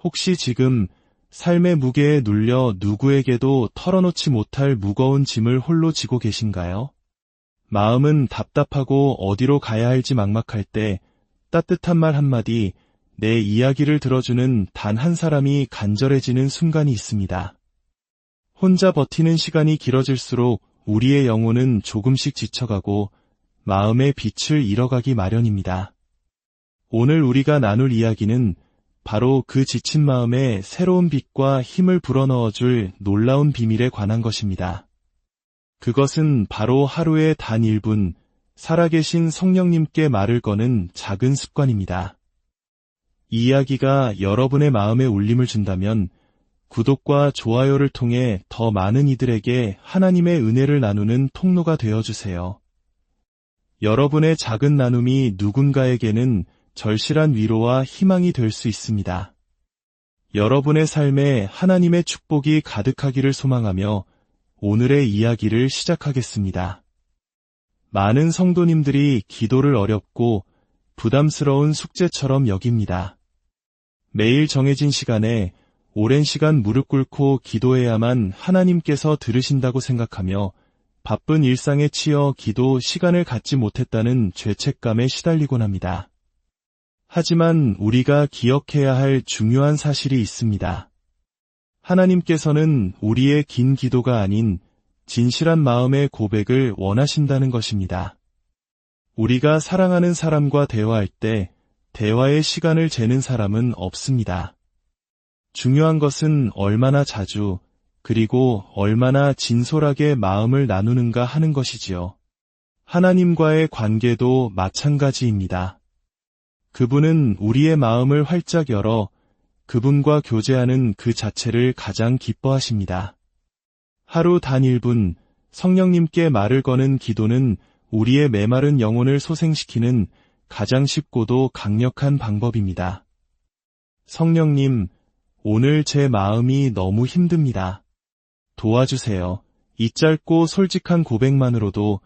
혹시 지금 삶의 무게에 눌려 누구에게도 털어놓지 못할 무거운 짐을 홀로 지고 계신가요? 마음은 답답하고 어디로 가야 할지 막막할 때 따뜻한 말 한마디, 내 이야기를 들어주는 단 한 사람이 간절해지는 순간이 있습니다. 혼자 버티는 시간이 길어질수록 우리의 영혼은 조금씩 지쳐가고 마음의 빛을 잃어가기 마련입니다. 오늘 우리가 나눌 이야기는 바로 그 지친 마음에 새로운 빛과 힘을 불어넣어줄 놀라운 비밀에 관한 것입니다. 그것은 바로 하루에 단 1분 살아계신 성령님께 말을 거는 작은 습관입니다. 이 이야기가 여러분의 마음에 울림을 준다면 구독과 좋아요를 통해 더 많은 이들에게 하나님의 은혜를 나누는 통로가 되어주세요. 여러분의 작은 나눔이 누군가에게는 절실한 위로와 희망이 될 수 있습니다. 여러분의 삶에 하나님의 축복이 가득하기를 소망하며 오늘의 이야기를 시작하겠습니다. 많은 성도님들이 기도를 어렵고 부담스러운 숙제처럼 여깁니다. 매일 정해진 시간에 오랜 시간 무릎 꿇고 기도해야만 하나님께서 들으신다고 생각하며 바쁜 일상에 치여 기도 시간을 갖지 못했다는 죄책감에 시달리곤 합니다. 하지만 우리가 기억해야 할 중요한 사실이 있습니다. 하나님께서는 우리의 긴 기도가 아닌 진실한 마음의 고백을 원하신다는 것입니다. 우리가 사랑하는 사람과 대화할 때 대화의 시간을 재는 사람은 없습니다. 중요한 것은 얼마나 자주 그리고 얼마나 진솔하게 마음을 나누는가 하는 것이지요. 하나님과의 관계도 마찬가지입니다. 그분은 우리의 마음을 활짝 열어 그분과 교제하는 그 자체를 가장 기뻐하십니다. 하루 단 1분 성령님께 말을 거는 기도는 우리의 메마른 영혼을 소생시키는 가장 쉽고도 강력한 방법입니다. 성령님, 오늘 제 마음이 너무 힘듭니다. 도와주세요. 이 짧고 솔직한 고백만으로도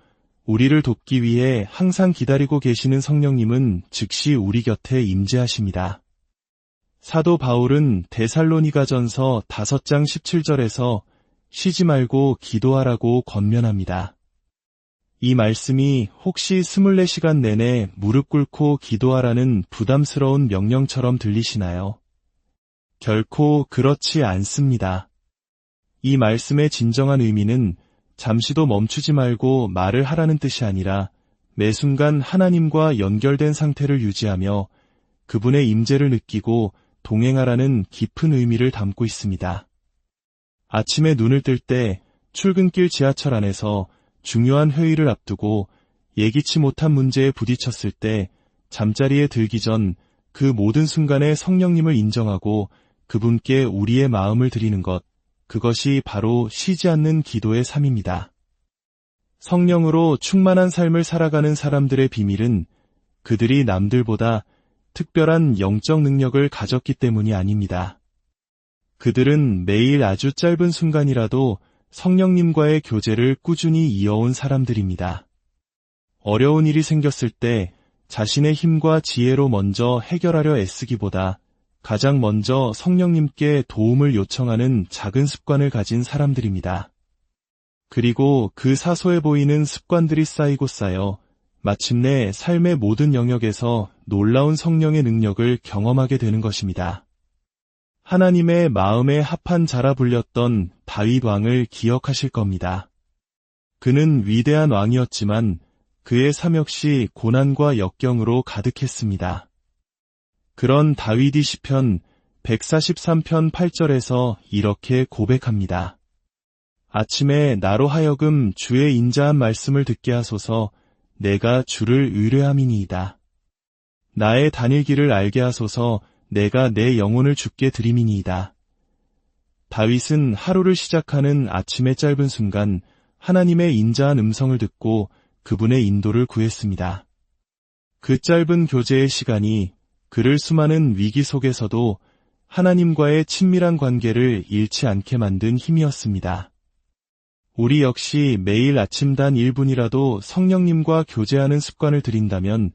우리를 돕기 위해 항상 기다리고 계시는 성령님은 즉시 우리 곁에 임재하십니다. 사도 바울은 데살로니가전서 5장 17절에서 쉬지 말고 기도하라고 권면합니다. 이 말씀이 혹시 24시간 내내 무릎 꿇고 기도하라는 부담스러운 명령처럼 들리시나요? 결코 그렇지 않습니다. 이 말씀의 진정한 의미는 잠시도 멈추지 말고 말을 하라는 뜻이 아니라 매 순간 하나님과 연결된 상태를 유지하며 그분의 임재를 느끼고 동행하라는 깊은 의미를 담고 있습니다. 아침에 눈을 뜰 때 출근길 지하철 안에서 중요한 회의를 앞두고 예기치 못한 문제에 부딪혔을 때 잠자리에 들기 전 그 모든 순간에 성령님을 인정하고 그분께 우리의 마음을 드리는 것, 그것이 바로 쉬지 않는 기도의 삶입니다. 성령으로 충만한 삶을 살아가는 사람들의 비밀은 그들이 남들보다 특별한 영적 능력을 가졌기 때문이 아닙니다. 그들은 매일 아주 짧은 순간이라도 성령님과의 교제를 꾸준히 이어온 사람들입니다. 어려운 일이 생겼을 때 자신의 힘과 지혜로 먼저 해결하려 애쓰기보다 가장 먼저 성령님께 도움을 요청하는 작은 습관을 가진 사람들입니다. 그리고 그 사소해 보이는 습관들이 쌓이고 쌓여 마침내 삶의 모든 영역에서 놀라운 성령의 능력을 경험하게 되는 것입니다. 하나님의 마음에 합한 자라 불렸던 다윗 왕을 기억하실 겁니다. 그는 위대한 왕이었지만 그의 삶 역시 고난과 역경으로 가득했습니다. 그런 다윗이 시편 143편 8절에서 이렇게 고백합니다. 아침에 나로 하여금 주의 인자한 말씀을 듣게 하소서. 내가 주를 의뢰함이니이다. 나의 다닐 길을 알게 하소서. 내가 내 영혼을 주께 드림이니이다. 다윗은 하루를 시작하는 아침의 짧은 순간 하나님의 인자한 음성을 듣고 그분의 인도를 구했습니다. 그 짧은 교제의 시간이 그를 수많은 위기 속에서도 하나님과의 친밀한 관계를 잃지 않게 만든 힘이었습니다. 우리 역시 매일 아침 단 1분이라도 성령님과 교제하는 습관을 들인다면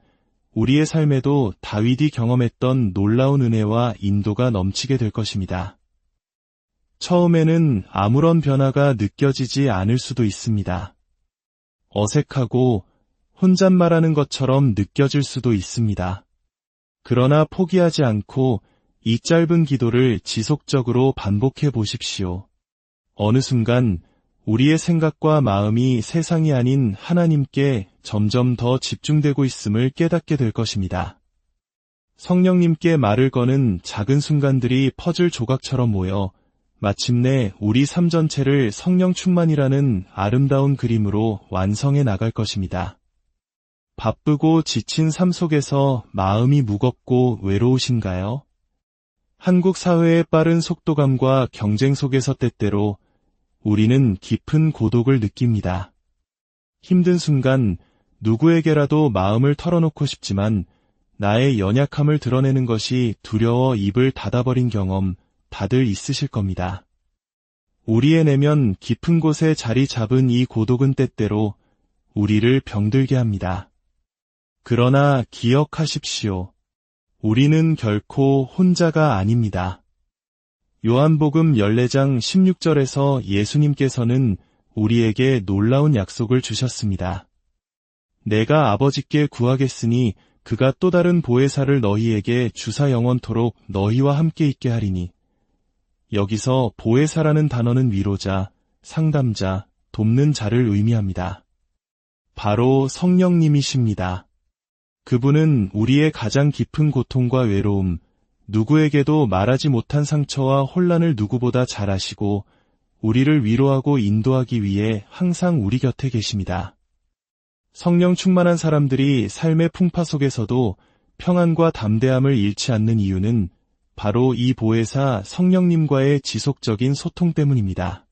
우리의 삶에도 다윗이 경험했던 놀라운 은혜와 인도가 넘치게 될 것입니다. 처음에는 아무런 변화가 느껴지지 않을 수도 있습니다. 어색하고 혼잣말하는 것처럼 느껴질 수도 있습니다. 그러나 포기하지 않고 이 짧은 기도를 지속적으로 반복해 보십시오. 어느 순간 우리의 생각과 마음이 세상이 아닌 하나님께 점점 더 집중되고 있음을 깨닫게 될 것입니다. 성령님께 말을 거는 작은 순간들이 퍼즐 조각처럼 모여 마침내 우리 삶 전체를 성령 충만이라는 아름다운 그림으로 완성해 나갈 것입니다. 바쁘고 지친 삶 속에서 마음이 무겁고 외로우신가요? 한국 사회의 빠른 속도감과 경쟁 속에서 때때로 우리는 깊은 고독을 느낍니다. 힘든 순간 누구에게라도 마음을 털어놓고 싶지만 나의 연약함을 드러내는 것이 두려워 입을 닫아버린 경험 다들 있으실 겁니다. 우리의 내면 깊은 곳에 자리 잡은 이 고독은 때때로 우리를 병들게 합니다. 그러나 기억하십시오. 우리는 결코 혼자가 아닙니다. 요한복음 14장 16절에서 예수님께서는 우리에게 놀라운 약속을 주셨습니다. 내가 아버지께 구하겠으니 그가 또 다른 보혜사를 너희에게 주사 영원토록 너희와 함께 있게 하리니. 여기서 보혜사라는 단어는 위로자, 상담자, 돕는 자를 의미합니다. 바로 성령님이십니다. 그분은 우리의 가장 깊은 고통과 외로움, 누구에게도 말하지 못한 상처와 혼란을 누구보다 잘 아시고 우리를 위로하고 인도하기 위해 항상 우리 곁에 계십니다. 성령 충만한 사람들이 삶의 풍파 속에서도 평안과 담대함을 잃지 않는 이유는 바로 이 보혜사 성령님과의 지속적인 소통 때문입니다.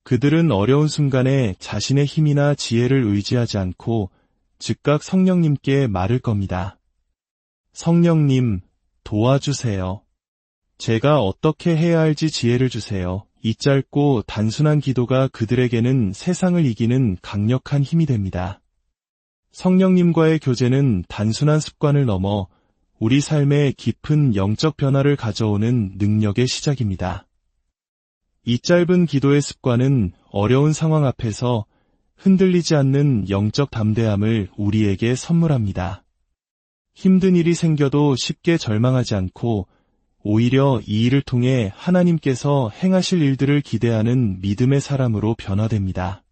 그들은 어려운 순간에 자신의 힘이나 지혜를 의지하지 않고 즉각 성령님께 말을 겁니다. 성령님, 도와주세요. 제가 어떻게 해야 할지 지혜를 주세요. 이 짧고 단순한 기도가 그들에게는 세상을 이기는 강력한 힘이 됩니다. 성령님과의 교제는 단순한 습관을 넘어 우리 삶에 깊은 영적 변화를 가져오는 능력의 시작입니다. 이 짧은 기도의 습관은 어려운 상황 앞에서 흔들리지 않는 영적 담대함을 우리에게 선물합니다. 힘든 일이 생겨도 쉽게 절망하지 않고 오히려 이 일을 통해 하나님께서 행하실 일들을 기대하는 믿음의 사람으로 변화됩니다.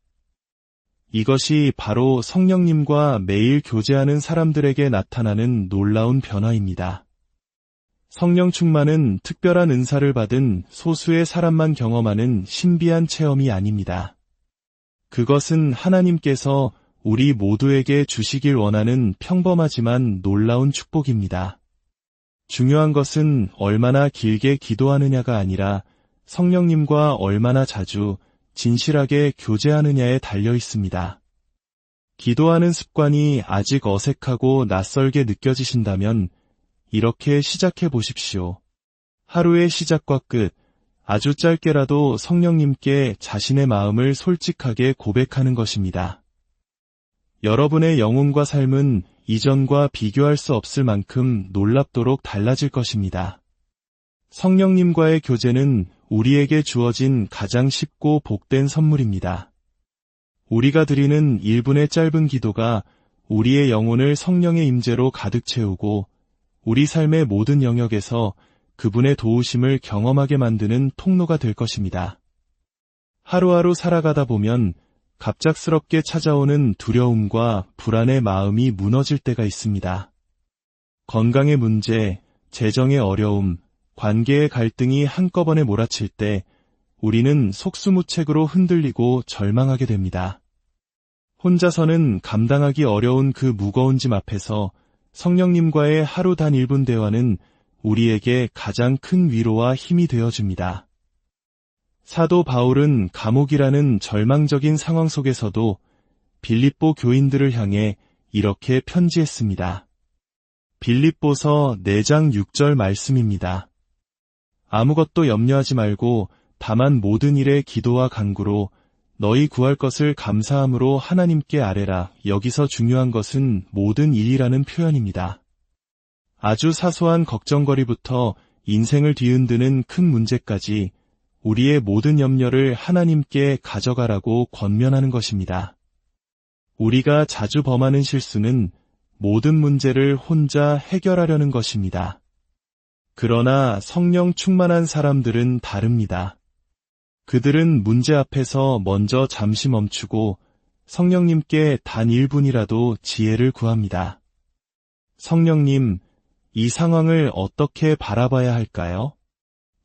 이것이 바로 성령님과 매일 교제하는 사람들에게 나타나는 놀라운 변화입니다. 성령 충만은 특별한 은사를 받은 소수의 사람만 경험하는 신비한 체험이 아닙니다. 그것은 하나님께서 우리 모두에게 주시길 원하는 평범하지만 놀라운 축복입니다. 중요한 것은 얼마나 길게 기도하느냐가 아니라 성령님과 얼마나 자주 진실하게 교제하느냐에 달려 있습니다. 기도하는 습관이 아직 어색하고 낯설게 느껴지신다면 이렇게 시작해 보십시오. 하루의 시작과 끝, 아주 짧게라도 성령님께 자신의 마음을 솔직하게 고백하는 것입니다. 여러분의 영혼과 삶은 이전과 비교할 수 없을 만큼 놀랍도록 달라질 것입니다. 성령님과의 교제는 우리에게 주어진 가장 쉽고 복된 선물입니다. 우리가 드리는 1분의 짧은 기도가 우리의 영혼을 성령의 임재로 가득 채우고 우리 삶의 모든 영역에서 그분의 도우심을 경험하게 만드는 통로가 될 것입니다. 하루하루 살아가다 보면 갑작스럽게 찾아오는 두려움과 불안의 마음이 무너질 때가 있습니다. 건강의 문제, 재정의 어려움, 관계의 갈등이 한꺼번에 몰아칠 때 우리는 속수무책으로 흔들리고 절망하게 됩니다. 혼자서는 감당하기 어려운 그 무거운 짐 앞에서 성령님과의 하루 단 1분 대화는 우리에게 가장 큰 위로와 힘이 되어줍니다. 사도 바울은 감옥이라는 절망적인 상황 속에서도 빌립보 교인들을 향해 이렇게 편지했습니다. 빌립보서 4장 6절 말씀입니다. 아무것도 염려하지 말고 다만 모든 일에 기도와 간구로 너희 구할 것을 감사함으로 하나님께 아뢰라. 여기서 중요한 것은 모든 일이라는 표현입니다. 아주 사소한 걱정거리부터 인생을 뒤흔드는 큰 문제까지 우리의 모든 염려를 하나님께 가져가라고 권면하는 것입니다. 우리가 자주 범하는 실수는 모든 문제를 혼자 해결하려는 것입니다. 그러나 성령 충만한 사람들은 다릅니다. 그들은 문제 앞에서 먼저 잠시 멈추고 성령님께 단 1분이라도 지혜를 구합니다. 성령님, 이 상황을 어떻게 바라봐야 할까요?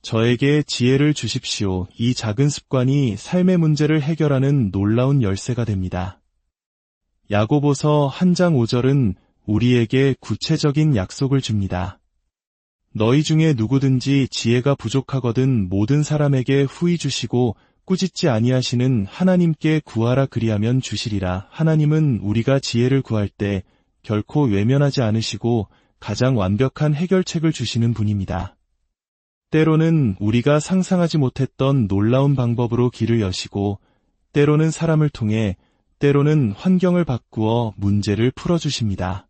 저에게 지혜를 주십시오. 이 작은 습관이 삶의 문제를 해결하는 놀라운 열쇠가 됩니다. 야고보서 1장 5절은 우리에게 구체적인 약속을 줍니다. 너희 중에 누구든지 지혜가 부족하거든 모든 사람에게 후히 주시고 꾸짖지 아니하시는 하나님께 구하라 그리하면 주시리라. 하나님은 우리가 지혜를 구할 때 결코 외면하지 않으시고 가장 완벽한 해결책을 주시는 분입니다. 때로는 우리가 상상하지 못했던 놀라운 방법으로 길을 여시고 때로는 사람을 통해 때로는 환경을 바꾸어 문제를 풀어주십니다.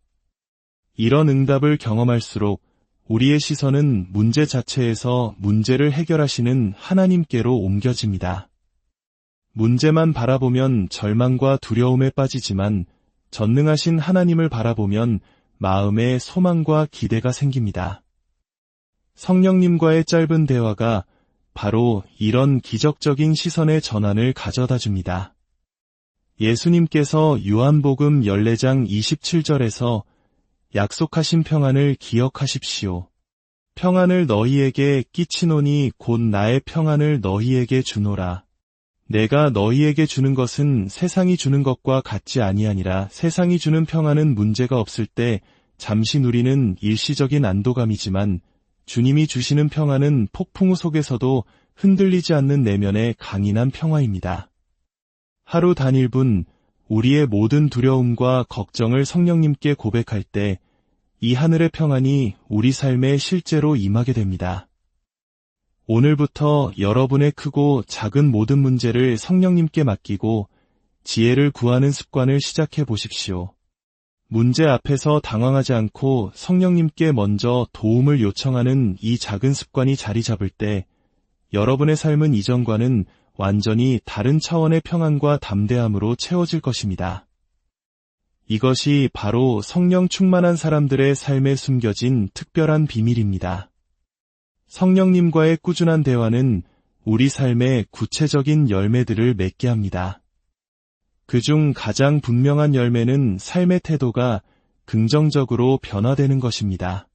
이런 응답을 경험할수록 우리의 시선은 문제 자체에서 문제를 해결하시는 하나님께로 옮겨집니다. 문제만 바라보면 절망과 두려움에 빠지지만 전능하신 하나님을 바라보면 마음에 소망과 기대가 생깁니다. 성령님과의 짧은 대화가 바로 이런 기적적인 시선의 전환을 가져다 줍니다. 예수님께서 요한복음 14장 27절에서 약속하신 평안을 기억하십시오. 평안을 너희에게 끼치노니 곧 나의 평안을 너희에게 주노라. 내가 너희에게 주는 것은 세상이 주는 것과 같지 아니하니라. 세상이 주는 평안은 문제가 없을 때 잠시 누리는 일시적인 안도감이지만 주님이 주시는 평안은 폭풍우 속에서도 흔들리지 않는 내면의 강인한 평화입니다. 하루 단 1분 우리의 모든 두려움과 걱정을 성령님께 고백할 때 이 하늘의 평안이 우리 삶에 실제로 임하게 됩니다. 오늘부터 여러분의 크고 작은 모든 문제를 성령님께 맡기고 지혜를 구하는 습관을 시작해 보십시오. 문제 앞에서 당황하지 않고 성령님께 먼저 도움을 요청하는 이 작은 습관이 자리 잡을 때 여러분의 삶은 이전과는 완전히 다른 차원의 평안과 담대함으로 채워질 것입니다. 이것이 바로 성령 충만한 사람들의 삶에 숨겨진 특별한 비밀입니다. 성령님과의 꾸준한 대화는 우리 삶에 구체적인 열매들을 맺게 합니다. 그중 가장 분명한 열매는 삶의 태도가 긍정적으로 변화되는 것입니다.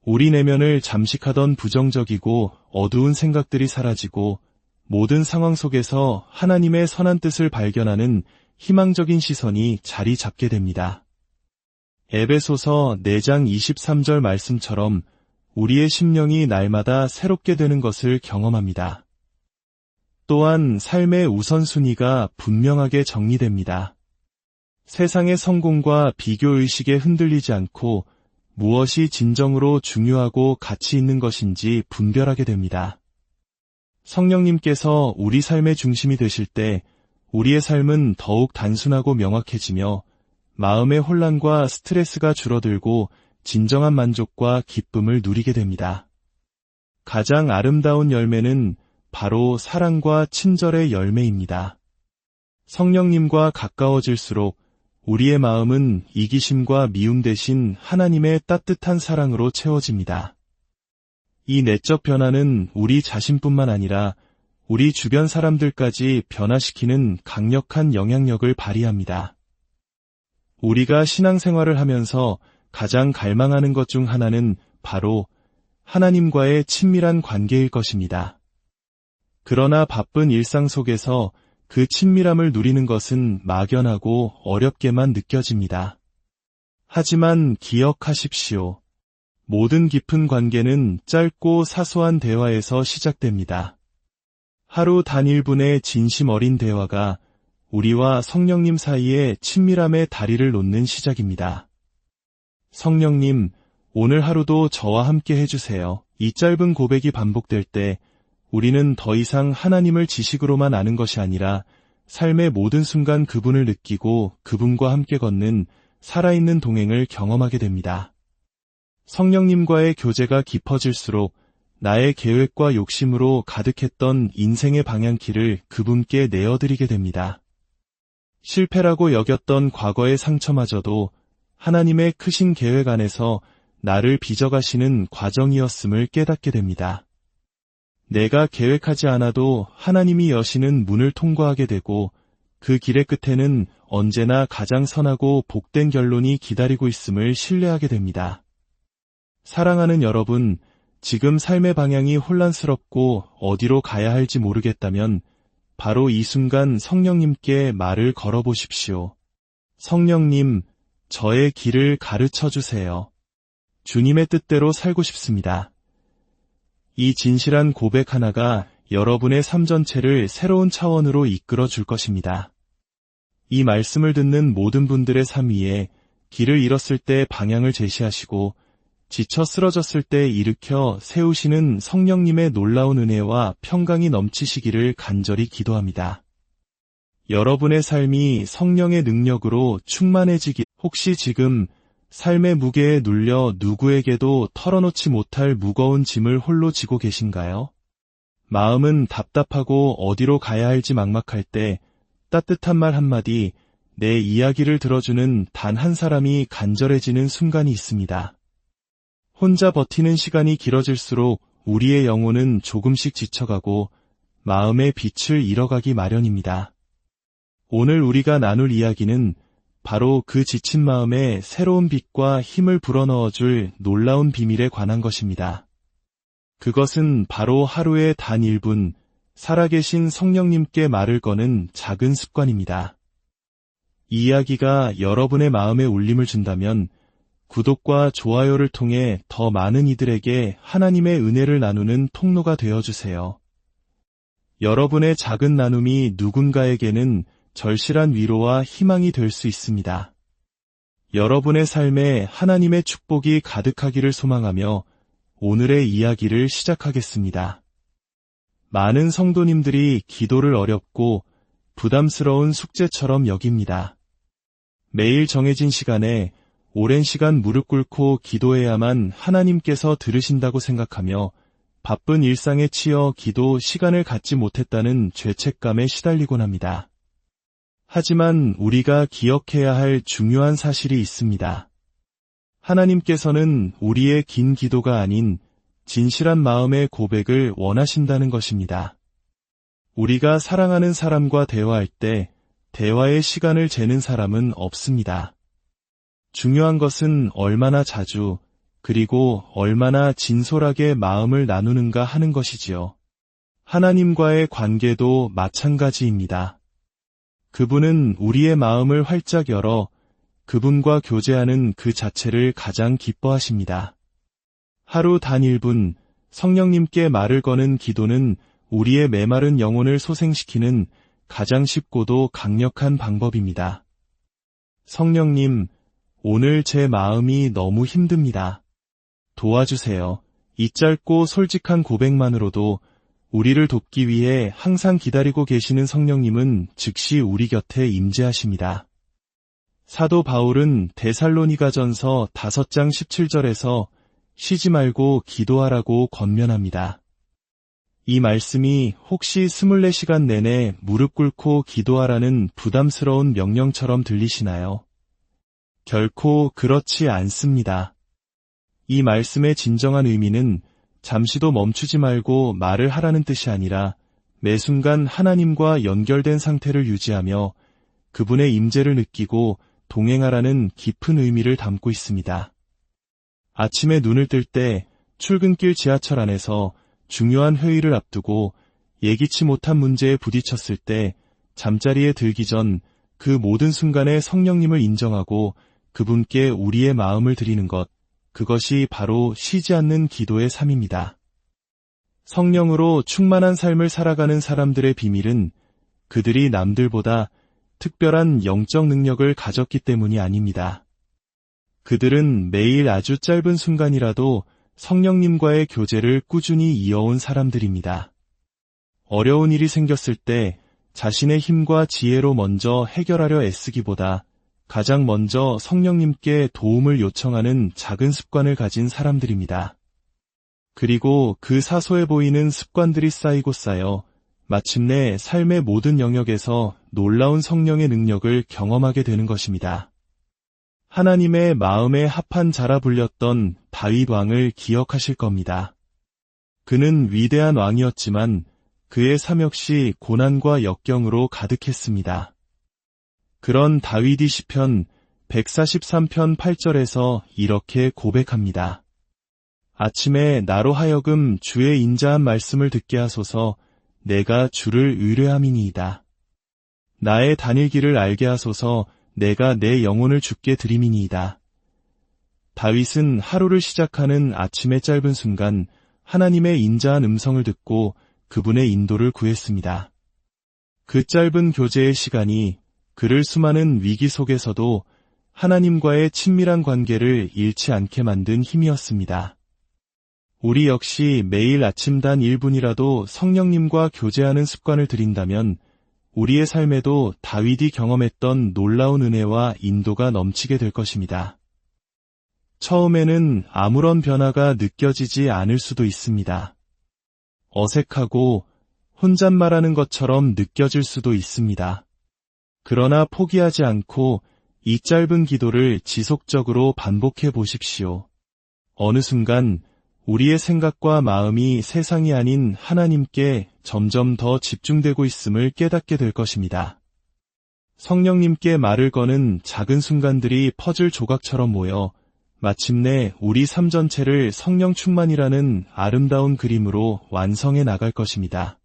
우리 내면을 잠식하던 부정적이고 어두운 생각들이 사라지고 모든 상황 속에서 하나님의 선한 뜻을 발견하는 희망적인 시선이 자리 잡게 됩니다. 에베소서 4장 23절 말씀처럼 우리의 심령이 날마다 새롭게 되는 것을 경험합니다. 또한 삶의 우선순위가 분명하게 정리됩니다. 세상의 성공과 비교의식에 흔들리지 않고 무엇이 진정으로 중요하고 가치 있는 것인지 분별하게 됩니다. 성령님께서 우리 삶의 중심이 되실 때 우리의 삶은 더욱 단순하고 명확해지며 마음의 혼란과 스트레스가 줄어들고 진정한 만족과 기쁨을 누리게 됩니다. 가장 아름다운 열매는 바로 사랑과 친절의 열매입니다. 성령님과 가까워질수록 우리의 마음은 이기심과 미움 대신 하나님의 따뜻한 사랑으로 채워집니다. 이 내적 변화는 우리 자신뿐만 아니라 우리 주변 사람들까지 변화시키는 강력한 영향력을 발휘합니다. 우리가 신앙생활을 하면서 가장 갈망하는 것 중 하나는 바로 하나님과의 친밀한 관계일 것입니다. 그러나 바쁜 일상 속에서 그 친밀함을 누리는 것은 막연하고 어렵게만 느껴집니다. 하지만 기억하십시오. 모든 깊은 관계는 짧고 사소한 대화에서 시작됩니다. 하루 단 1분의 진심 어린 대화가 우리와 성령님 사이에 친밀함의 다리를 놓는 시작입니다. 성령님, 오늘 하루도 저와 함께 해주세요. 이 짧은 고백이 반복될 때 우리는 더 이상 하나님을 지식으로만 아는 것이 아니라 삶의 모든 순간 그분을 느끼고 그분과 함께 걷는 살아있는 동행을 경험하게 됩니다. 성령님과의 교제가 깊어질수록 나의 계획과 욕심으로 가득했던 인생의 방향키를 그분께 내어드리게 됩니다. 실패라고 여겼던 과거의 상처마저도 하나님의 크신 계획 안에서 나를 빚어가시는 과정이었음을 깨닫게 됩니다. 내가 계획하지 않아도 하나님이 여시는 문을 통과하게 되고 그 길의 끝에는 언제나 가장 선하고 복된 결론이 기다리고 있음을 신뢰하게 됩니다. 사랑하는 여러분, 지금 삶의 방향이 혼란스럽고 어디로 가야 할지 모르겠다면 바로 이 순간 성령님께 말을 걸어보십시오. 성령님, 저의 길을 가르쳐 주세요. 주님의 뜻대로 살고 싶습니다. 이 진실한 고백 하나가 여러분의 삶 전체를 새로운 차원으로 이끌어 줄 것입니다. 이 말씀을 듣는 모든 분들의 삶 위에 길을 잃었을 때 방향을 제시하시고 지쳐 쓰러졌을 때 일으켜 세우시는 성령님의 놀라운 은혜와 평강이 넘치시기를 간절히 기도합니다. 여러분의 삶이 성령의 능력으로 충만해지기, 혹시 지금 삶의 무게에 눌려 누구에게도 털어놓지 못할 무거운 짐을 홀로 지고 계신가요? 마음은 답답하고 어디로 가야 할지 막막할 때 따뜻한 말 한마디, 내 이야기를 들어주는 단 한 사람이 간절해지는 순간이 있습니다. 혼자 버티는 시간이 길어질수록 우리의 영혼은 조금씩 지쳐가고 마음의 빛을 잃어가기 마련입니다. 오늘 우리가 나눌 이야기는 바로 그 지친 마음에 새로운 빛과 힘을 불어넣어줄 놀라운 비밀에 관한 것입니다. 그것은 바로 하루에 단 1분 살아계신 성령님께 말을 거는 작은 습관입니다. 이 이야기가 여러분의 마음에 울림을 준다면 구독과 좋아요를 통해 더 많은 이들에게 하나님의 은혜를 나누는 통로가 되어주세요. 여러분의 작은 나눔이 누군가에게는 절실한 위로와 희망이 될 수 있습니다. 여러분의 삶에 하나님의 축복이 가득하기를 소망하며 오늘의 이야기를 시작하겠습니다. 많은 성도님들이 기도를 어렵고 부담스러운 숙제처럼 여깁니다. 매일 정해진 시간에 오랜 시간 무릎 꿇고 기도해야만 하나님께서 들으신다고 생각하며 바쁜 일상에 치여 기도 시간을 갖지 못했다는 죄책감에 시달리곤 합니다. 하지만 우리가 기억해야 할 중요한 사실이 있습니다. 하나님께서는 우리의 긴 기도가 아닌 진실한 마음의 고백을 원하신다는 것입니다. 우리가 사랑하는 사람과 대화할 때 대화의 시간을 재는 사람은 없습니다. 중요한 것은 얼마나 자주 그리고 얼마나 진솔하게 마음을 나누는가 하는 것이지요. 하나님과의 관계도 마찬가지입니다. 그분은 우리의 마음을 활짝 열어 그분과 교제하는 그 자체를 가장 기뻐하십니다. 하루 단 1분 성령님께 말을 거는 기도는 우리의 메마른 영혼을 소생시키는 가장 쉽고도 강력한 방법입니다. 성령님, 오늘 제 마음이 너무 힘듭니다. 도와주세요. 이 짧고 솔직한 고백만으로도 우리를 돕기 위해 항상 기다리고 계시는 성령님은 즉시 우리 곁에 임재하십니다. 사도 바울은 데살로니가전서 5장 17절에서 쉬지 말고 기도하라고 권면합니다. 이 말씀이 혹시 24시간 내내 무릎 꿇고 기도하라는 부담스러운 명령처럼 들리시나요? 결코 그렇지 않습니다. 이 말씀의 진정한 의미는 잠시도 멈추지 말고 말을 하라는 뜻이 아니라 매 순간 하나님과 연결된 상태를 유지하며 그분의 임재를 느끼고 동행하라는 깊은 의미를 담고 있습니다. 아침에 눈을 뜰 때 출근길 지하철 안에서 중요한 회의를 앞두고 예기치 못한 문제에 부딪혔을 때 잠자리에 들기 전 그 모든 순간에 성령님을 인정하고 그분께 우리의 마음을 드리는 것, 그것이 바로 쉬지 않는 기도의 삶입니다. 성령으로 충만한 삶을 살아가는 사람들의 비밀은 그들이 남들보다 특별한 영적 능력을 가졌기 때문이 아닙니다. 그들은 매일 아주 짧은 순간이라도 성령님과의 교제를 꾸준히 이어온 사람들입니다. 어려운 일이 생겼을 때 자신의 힘과 지혜로 먼저 해결하려 애쓰기보다 가장 먼저 성령님께 도움을 요청하는 작은 습관을 가진 사람들입니다. 그리고 그 사소해 보이는 습관들이 쌓이고 쌓여 마침내 삶의 모든 영역에서 놀라운 성령의 능력을 경험하게 되는 것입니다. 하나님의 마음에 합한 자라 불렸던 다윗 왕을 기억하실 겁니다. 그는 위대한 왕이었지만 그의 삶 역시 고난과 역경으로 가득했습니다. 그런 다윗이 시편 143편 8절에서 이렇게 고백합니다. 아침에 나로 하여금 주의 인자한 말씀을 듣게 하소서. 내가 주를 의뢰함이니이다. 나의 다닐 길을 알게 하소서. 내가 내 영혼을 주께 드림이니이다. 다윗은 하루를 시작하는 아침의 짧은 순간 하나님의 인자한 음성을 듣고 그분의 인도를 구했습니다. 그 짧은 교제의 시간이 그를 수많은 위기 속에서도 하나님과의 친밀한 관계를 잃지 않게 만든 힘이었습니다. 우리 역시 매일 아침 단 1분이라도 성령님과 교제하는 습관을 들인다면 우리의 삶에도 다윗이 경험했던 놀라운 은혜와 인도가 넘치게 될 것입니다. 처음에는 아무런 변화가 느껴지지 않을 수도 있습니다. 어색하고 혼잣말하는 것처럼 느껴질 수도 있습니다. 그러나 포기하지 않고 이 짧은 기도를 지속적으로 반복해 보십시오. 어느 순간 우리의 생각과 마음이 세상이 아닌 하나님께 점점 더 집중되고 있음을 깨닫게 될 것입니다. 성령님께 말을 거는 작은 순간들이 퍼즐 조각처럼 모여 마침내 우리 삶 전체를 성령 충만이라는 아름다운 그림으로 완성해 나갈 것입니다.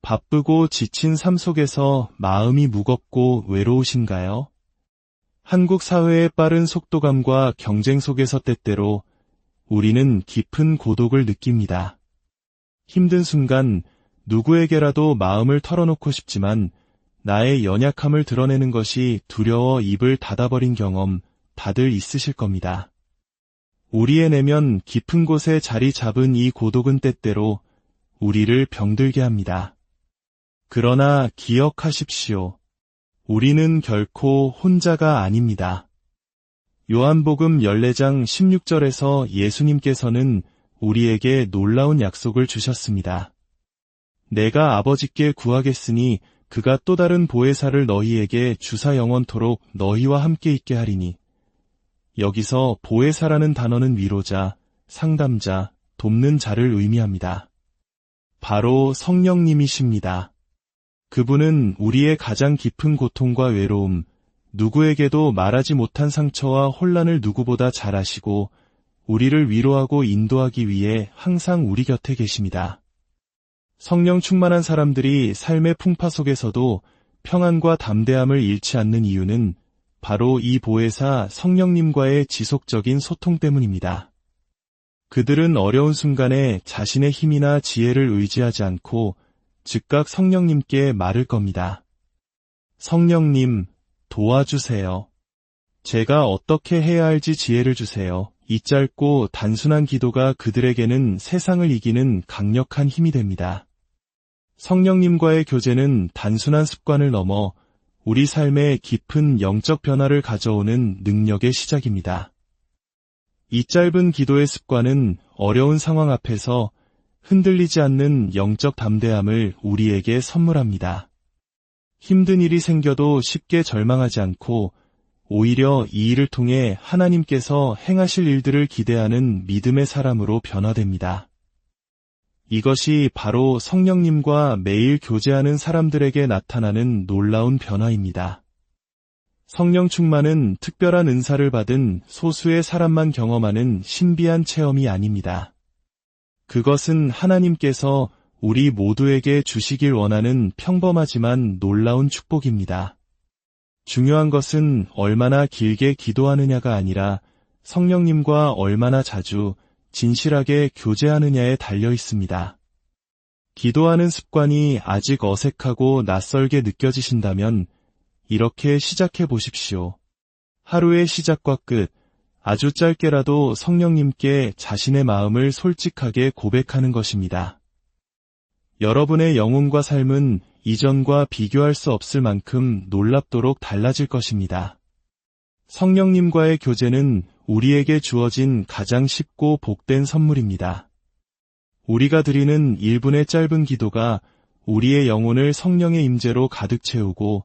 바쁘고 지친 삶 속에서 마음이 무겁고 외로우신가요? 한국 사회의 빠른 속도감과 경쟁 속에서 때때로 우리는 깊은 고독을 느낍니다. 힘든 순간 누구에게라도 마음을 털어놓고 싶지만 나의 연약함을 드러내는 것이 두려워 입을 닫아버린 경험 다들 있으실 겁니다. 우리의 내면 깊은 곳에 자리 잡은 이 고독은 때때로 우리를 병들게 합니다. 그러나 기억하십시오. 우리는 결코 혼자가 아닙니다. 요한복음 14장 16절에서 예수님께서는 우리에게 놀라운 약속을 주셨습니다. 내가 아버지께 구하겠으니 그가 또 다른 보혜사를 너희에게 주사 영원토록 너희와 함께 있게 하리니. 여기서 보혜사라는 단어는 위로자, 상담자, 돕는 자를 의미합니다. 바로 성령님이십니다. 그분은 우리의 가장 깊은 고통과 외로움, 누구에게도 말하지 못한 상처와 혼란을 누구보다 잘 아시고 우리를 위로하고 인도하기 위해 항상 우리 곁에 계십니다. 성령 충만한 사람들이 삶의 풍파 속에서도 평안과 담대함을 잃지 않는 이유는 바로 이 보혜사 성령님과의 지속적인 소통 때문입니다. 그들은 어려운 순간에 자신의 힘이나 지혜를 의지하지 않고 즉각 성령님께 말을 겁니다. 성령님, 도와주세요. 제가 어떻게 해야 할지 지혜를 주세요. 이 짧고 단순한 기도가 그들에게는 세상을 이기는 강력한 힘이 됩니다. 성령님과의 교제는 단순한 습관을 넘어 우리 삶에 깊은 영적 변화를 가져오는 능력의 시작입니다. 이 짧은 기도의 습관은 어려운 상황 앞에서 흔들리지 않는 영적 담대함을 우리에게 선물합니다. 힘든 일이 생겨도 쉽게 절망하지 않고 오히려 이 일을 통해 하나님께서 행하실 일들을 기대하는 믿음의 사람으로 변화됩니다. 이것이 바로 성령님과 매일 교제하는 사람들에게 나타나는 놀라운 변화입니다. 성령 충만은 특별한 은사를 받은 소수의 사람만 경험하는 신비한 체험이 아닙니다. 그것은 하나님께서 우리 모두에게 주시길 원하는 평범하지만 놀라운 축복입니다. 중요한 것은 얼마나 길게 기도하느냐가 아니라 성령님과 얼마나 자주 진실하게 교제하느냐에 달려 있습니다. 기도하는 습관이 아직 어색하고 낯설게 느껴지신다면 이렇게 시작해 보십시오. 하루의 시작과 끝, 아주 짧게라도 성령님께 자신의 마음을 솔직하게 고백하는 것입니다. 여러분의 영혼과 삶은 이전과 비교할 수 없을 만큼 놀랍도록 달라질 것입니다. 성령님과의 교제는 우리에게 주어진 가장 쉽고 복된 선물입니다. 우리가 드리는 1분의 짧은 기도가 우리의 영혼을 성령의 임재로 가득 채우고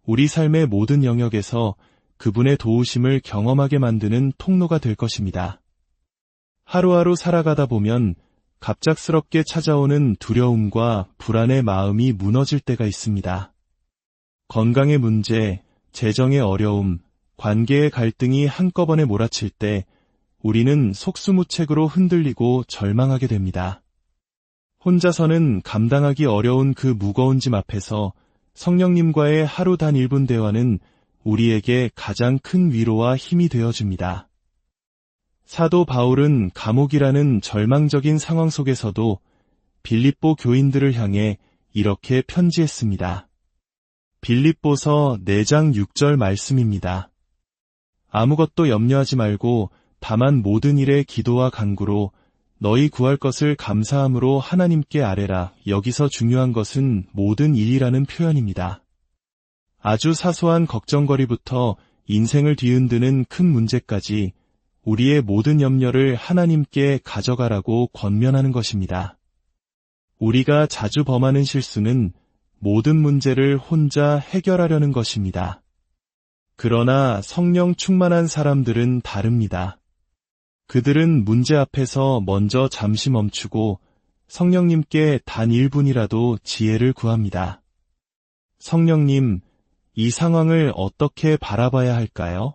우리 삶의 모든 영역에서 그분의 도우심을 경험하게 만드는 통로가 될 것입니다. 하루하루 살아가다 보면 갑작스럽게 찾아오는 두려움과 불안의 마음이 무너질 때가 있습니다. 건강의 문제, 재정의 어려움, 관계의 갈등이 한꺼번에 몰아칠 때 우리는 속수무책으로 흔들리고 절망하게 됩니다. 혼자서는 감당하기 어려운 그 무거운 짐 앞에서 성령님과의 하루 단 1분 대화는 우리에게 가장 큰 위로와 힘이 되어줍니다. 사도 바울은 감옥이라는 절망적인 상황 속에서도 빌립보 교인들을 향해 이렇게 편지했습니다. 빌립보서 4장 6절 말씀입니다. 아무것도 염려하지 말고 다만 모든 일에 기도와 간구로 너희 구할 것을 감사함으로 하나님께 아뢰라. 여기서 중요한 것은 모든 일이라는 표현입니다. 아주 사소한 걱정거리부터 인생을 뒤흔드는 큰 문제까지 우리의 모든 염려를 하나님께 가져가라고 권면하는 것입니다. 우리가 자주 범하는 실수는 모든 문제를 혼자 해결하려는 것입니다. 그러나 성령 충만한 사람들은 다릅니다. 그들은 문제 앞에서 먼저 잠시 멈추고 성령님께 단 1분이라도 지혜를 구합니다. 성령님, 이 상황을 어떻게 바라봐야 할까요?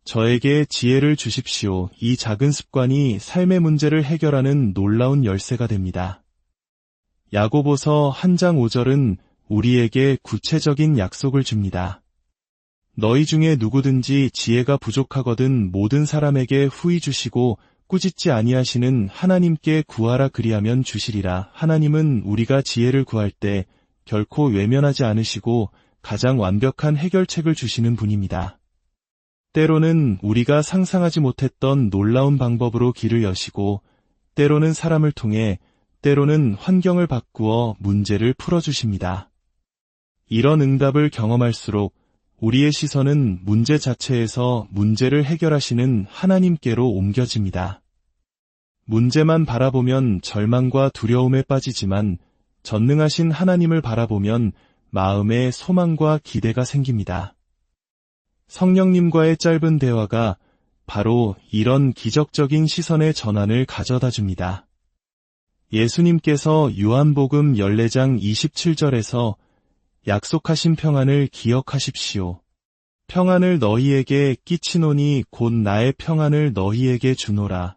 저에게 지혜를 주십시오. 이 작은 습관이 삶의 문제를 해결하는 놀라운 열쇠가 됩니다. 야고보서 1장 5절은 우리에게 구체적인 약속을 줍니다. 너희 중에 누구든지 지혜가 부족하거든 모든 사람에게 후히 주시고 꾸짖지 아니하시는 하나님께 구하라 그리하면 주시리라. 하나님은 우리가 지혜를 구할 때 결코 외면하지 않으시고 가장 완벽한 해결책을 주시는 분입니다. 때로는 우리가 상상하지 못했던 놀라운 방법으로 길을 여시고 때로는 사람을 통해 때로는 환경을 바꾸어 문제를 풀어주십니다. 이런 응답을 경험할수록 우리의 시선은 문제 자체에서 문제를 해결하시는 하나님께로 옮겨집니다. 문제만 바라보면 절망과 두려움에 빠지지만 전능하신 하나님을 바라보면 마음에 소망과 기대가 생깁니다. 성령님과의 짧은 대화가 바로 이런 기적적인 시선의 전환을 가져다 줍니다. 예수님께서 요한복음 14장 27절에서 약속하신 평안을 기억하십시오. 평안을 너희에게 끼치노니 곧 나의 평안을 너희에게 주노라.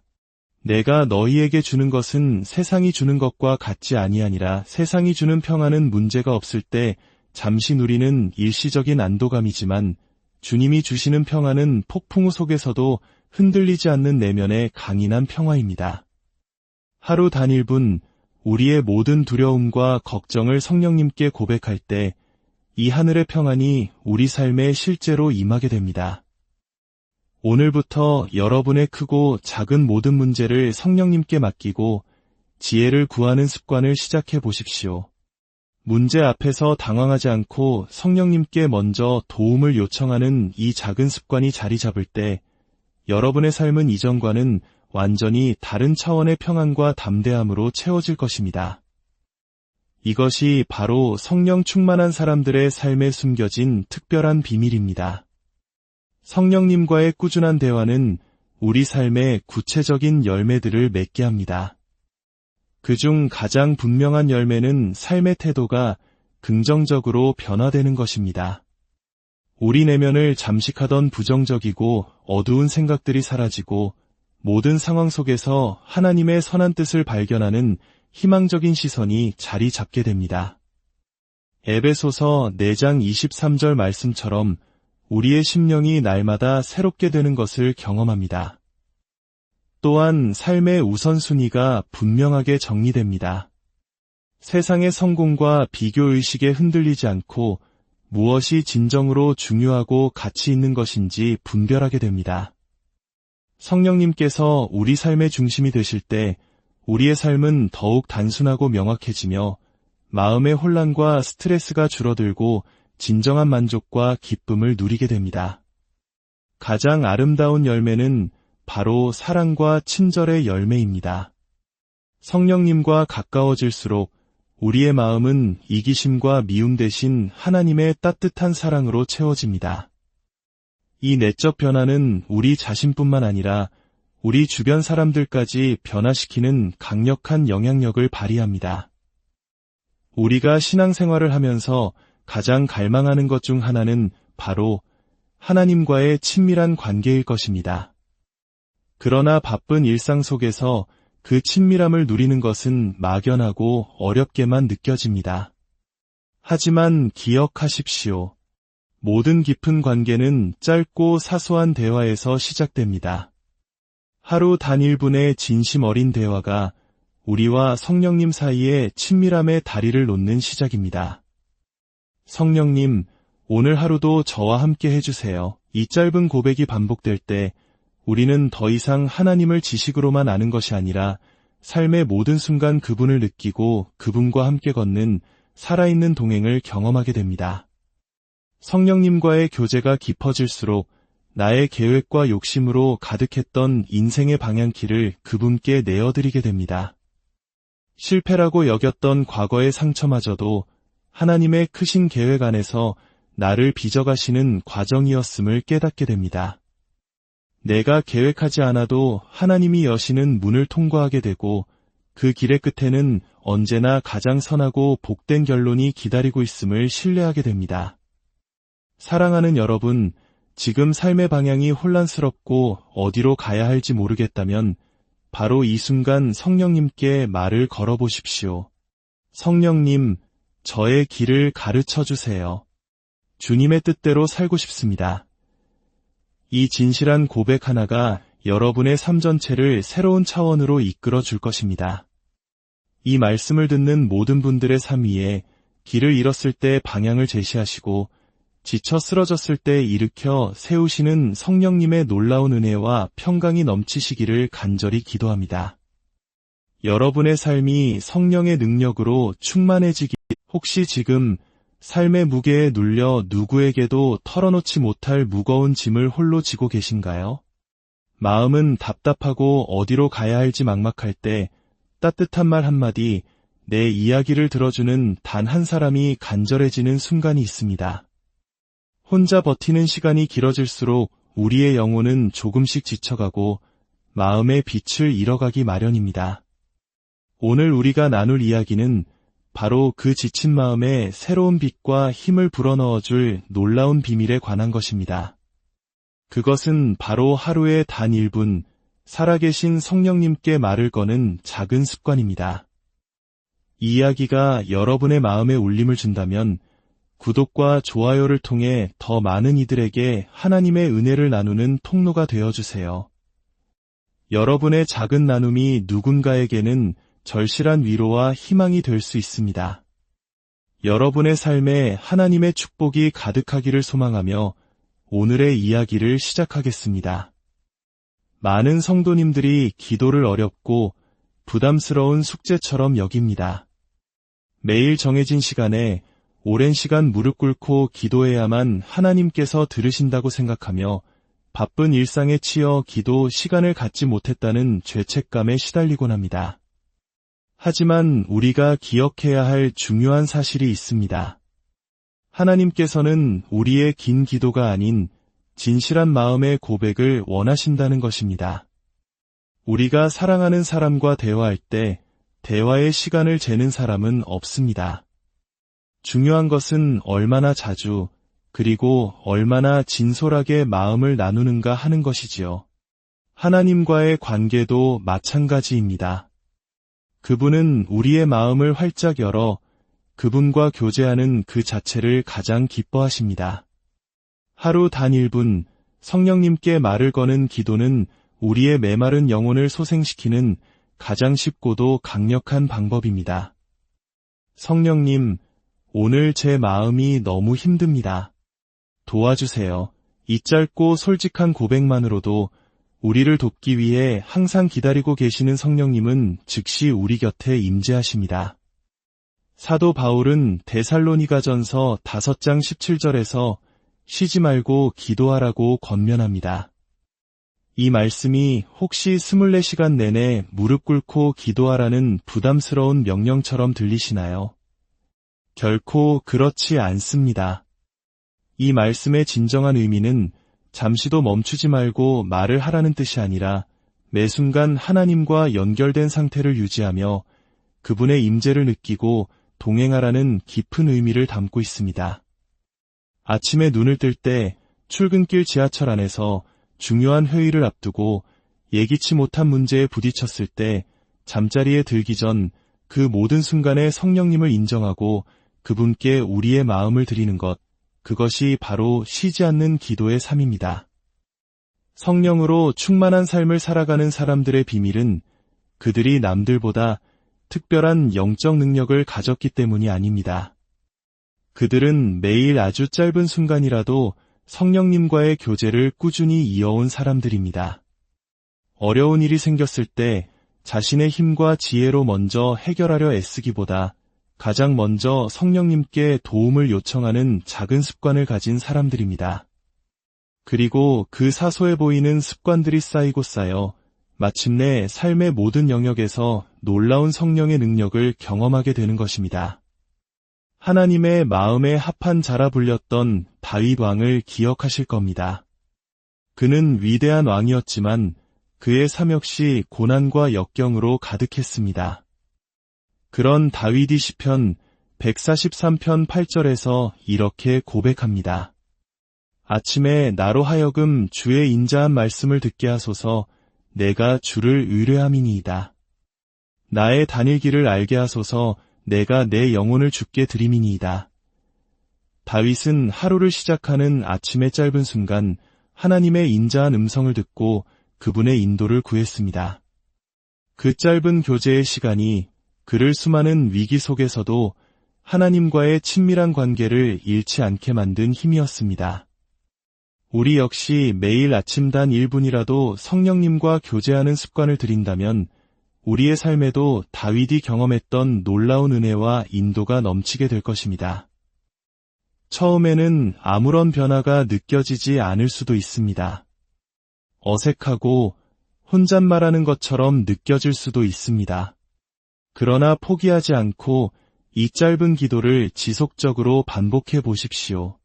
내가 너희에게 주는 것은 세상이 주는 것과 같지 아니하니라. 세상이 주는 평안은 문제가 없을 때 잠시 누리는 일시적인 안도감이지만 주님이 주시는 평안은 폭풍우 속에서도 흔들리지 않는 내면의 강인한 평화입니다. 하루 단 1분 우리의 모든 두려움과 걱정을 성령님께 고백할 때 이 하늘의 평안이 우리 삶에 실제로 임하게 됩니다. 오늘부터 여러분의 크고 작은 모든 문제를 성령님께 맡기고 지혜를 구하는 습관을 시작해 보십시오. 문제 앞에서 당황하지 않고 성령님께 먼저 도움을 요청하는 이 작은 습관이 자리 잡을 때 여러분의 삶은 이전과는 완전히 다른 차원의 평안과 담대함으로 채워질 것입니다. 이것이 바로 성령 충만한 사람들의 삶에 숨겨진 특별한 비밀입니다. 성령님과의 꾸준한 대화는 우리 삶에 구체적인 열매들을 맺게 합니다. 그중 가장 분명한 열매는 삶의 태도가 긍정적으로 변화되는 것입니다. 우리 내면을 잠식하던 부정적이고 어두운 생각들이 사라지고 모든 상황 속에서 하나님의 선한 뜻을 발견하는 희망적인 시선이 자리 잡게 됩니다. 에베소서 4장 23절 말씀처럼 우리의 심령이 날마다 새롭게 되는 것을 경험합니다. 또한 삶의 우선순위가 분명하게 정리됩니다. 세상의 성공과 비교의식에 흔들리지 않고 무엇이 진정으로 중요하고 가치 있는 것인지 분별하게 됩니다. 성령님께서 우리 삶의 중심이 되실 때 우리의 삶은 더욱 단순하고 명확해지며 마음의 혼란과 스트레스가 줄어들고 진정한 만족과 기쁨을 누리게 됩니다. 가장 아름다운 열매는 바로 사랑과 친절의 열매입니다. 성령님과 가까워질수록 우리의 마음은 이기심과 미움 대신 하나님의 따뜻한 사랑으로 채워집니다. 이 내적 변화는 우리 자신뿐만 아니라 우리 주변 사람들까지 변화시키는 강력한 영향력을 발휘합니다. 우리가 신앙생활을 하면서 가장 갈망하는 것 중 하나는 바로 하나님과의 친밀한 관계일 것입니다. 그러나 바쁜 일상 속에서 그 친밀함을 누리는 것은 막연하고 어렵게만 느껴집니다. 하지만 기억하십시오. 모든 깊은 관계는 짧고 사소한 대화에서 시작됩니다. 하루 단 1분의 진심 어린 대화가 우리와 성령님 사이의 친밀함의 다리를 놓는 시작입니다. 성령님, 오늘 하루도 저와 함께 해주세요. 이 짧은 고백이 반복될 때 우리는 더 이상 하나님을 지식으로만 아는 것이 아니라 삶의 모든 순간 그분을 느끼고 그분과 함께 걷는 살아있는 동행을 경험하게 됩니다. 성령님과의 교제가 깊어질수록 나의 계획과 욕심으로 가득했던 인생의 방향키를 그분께 내어드리게 됩니다. 실패라고 여겼던 과거의 상처마저도 하나님의 크신 계획 안에서 나를 빚어가시는 과정이었음을 깨닫게 됩니다. 내가 계획하지 않아도 하나님이 여시는 문을 통과하게 되고 그 길의 끝에는 언제나 가장 선하고 복된 결론이 기다리고 있음을 신뢰하게 됩니다. 사랑하는 여러분, 지금 삶의 방향이 혼란스럽고 어디로 가야 할지 모르겠다면 바로 이 순간 성령님께 말을 걸어보십시오. 성령님, 저의 길을 가르쳐 주세요. 주님의 뜻대로 살고 싶습니다. 이 진실한 고백 하나가 여러분의 삶 전체를 새로운 차원으로 이끌어 줄 것입니다. 이 말씀을 듣는 모든 분들의 삶 위에 길을 잃었을 때 방향을 제시하시고 지쳐 쓰러졌을 때 일으켜 세우시는 성령님의 놀라운 은혜와 평강이 넘치시기를 간절히 기도합니다. 여러분의 삶이 성령의 능력으로 충만해지기, 혹시 지금 삶의 무게에 눌려 누구에게도 털어놓지 못할 무거운 짐을 홀로 지고 계신가요? 마음은 답답하고 어디로 가야 할지 막막할 때 따뜻한 말 한마디, 내 이야기를 들어주는 단 한 사람이 간절해지는 순간이 있습니다. 혼자 버티는 시간이 길어질수록 우리의 영혼은 조금씩 지쳐가고 마음의 빛을 잃어가기 마련입니다. 오늘 우리가 나눌 이야기는 바로 그 지친 마음에 새로운 빛과 힘을 불어넣어줄 놀라운 비밀에 관한 것입니다. 그것은 바로 하루에 단 1분 살아계신 성령님께 말을 거는 작은 습관입니다. 이 이야기가 여러분의 마음에 울림을 준다면 구독과 좋아요를 통해 더 많은 이들에게 하나님의 은혜를 나누는 통로가 되어주세요. 여러분의 작은 나눔이 누군가에게는 절실한 위로와 희망이 될 수 있습니다. 여러분의 삶에 하나님의 축복이 가득하기를 소망하며 오늘의 이야기를 시작하겠습니다. 많은 성도님들이 기도를 어렵고 부담스러운 숙제처럼 여깁니다. 매일 정해진 시간에 오랜 시간 무릎 꿇고 기도해야만 하나님께서 들으신다고 생각하며 바쁜 일상에 치여 기도 시간을 갖지 못했다는 죄책감에 시달리곤 합니다. 하지만 우리가 기억해야 할 중요한 사실이 있습니다. 하나님께서는 우리의 긴 기도가 아닌 진실한 마음의 고백을 원하신다는 것입니다. 우리가 사랑하는 사람과 대화할 때 대화의 시간을 재는 사람은 없습니다. 중요한 것은 얼마나 자주 그리고 얼마나 진솔하게 마음을 나누는가 하는 것이지요. 하나님과의 관계도 마찬가지입니다. 그분은 우리의 마음을 활짝 열어 그분과 교제하는 그 자체를 가장 기뻐하십니다. 하루 단 1분 성령님께 말을 거는 기도는 우리의 메마른 영혼을 소생시키는 가장 쉽고도 강력한 방법입니다. 성령님, 오늘 제 마음이 너무 힘듭니다. 도와주세요. 이 짧고 솔직한 고백만으로도 우리를 돕기 위해 항상 기다리고 계시는 성령님은 즉시 우리 곁에 임재하십니다. 사도 바울은 데살로니가전서 5장 17절에서 쉬지 말고 기도하라고 권면합니다. 이 말씀이 혹시 24시간 내내 무릎 꿇고 기도하라는 부담스러운 명령처럼 들리시나요? 결코 그렇지 않습니다. 이 말씀의 진정한 의미는 잠시도 멈추지 말고 말을 하라는 뜻이 아니라 매 순간 하나님과 연결된 상태를 유지하며 그분의 임재를 느끼고 동행하라는 깊은 의미를 담고 있습니다. 아침에 눈을 뜰 때 출근길 지하철 안에서 중요한 회의를 앞두고 예기치 못한 문제에 부딪혔을 때 잠자리에 들기 전 그 모든 순간에 성령님을 인정하고 그분께 우리의 마음을 드리는 것, 그것이 바로 쉬지 않는 기도의 삶입니다. 성령으로 충만한 삶을 살아가는 사람들의 비밀은 그들이 남들보다 특별한 영적 능력을 가졌기 때문이 아닙니다. 그들은 매일 아주 짧은 순간이라도 성령님과의 교제를 꾸준히 이어온 사람들입니다. 어려운 일이 생겼을 때 자신의 힘과 지혜로 먼저 해결하려 애쓰기보다 가장 먼저 성령님께 도움을 요청하는 작은 습관을 가진 사람들입니다. 그리고 그 사소해 보이는 습관들이 쌓이고 쌓여 마침내 삶의 모든 영역에서 놀라운 성령의 능력을 경험하게 되는 것입니다. 하나님의 마음에 합한 자라 불렸던 다윗 왕을 기억하실 겁니다. 그는 위대한 왕이었지만 그의 삶 역시 고난과 역경으로 가득했습니다. 그런 다윗이 시편 143편 8절에서 이렇게 고백합니다. 아침에 나로 하여금 주의 인자한 말씀을 듣게 하소서. 내가 주를 의뢰함이니이다. 나의 다닐 길을 알게 하소서. 내가 내 영혼을 주께 드림이니이다. 다윗은 하루를 시작하는 아침의 짧은 순간 하나님의 인자한 음성을 듣고 그분의 인도를 구했습니다. 그 짧은 교제의 시간이 그를 수많은 위기 속에서도 하나님과의 친밀한 관계를 잃지 않게 만든 힘이었습니다. 우리 역시 매일 아침 단 1분이라도 성령님과 교제하는 습관을 들인다면 우리의 삶에도 다윗이 경험했던 놀라운 은혜와 인도가 넘치게 될 것입니다. 처음에는 아무런 변화가 느껴지지 않을 수도 있습니다. 어색하고 혼잣말하는 것처럼 느껴질 수도 있습니다. 그러나 포기하지 않고 이 짧은 기도를 지속적으로 반복해 보십시오.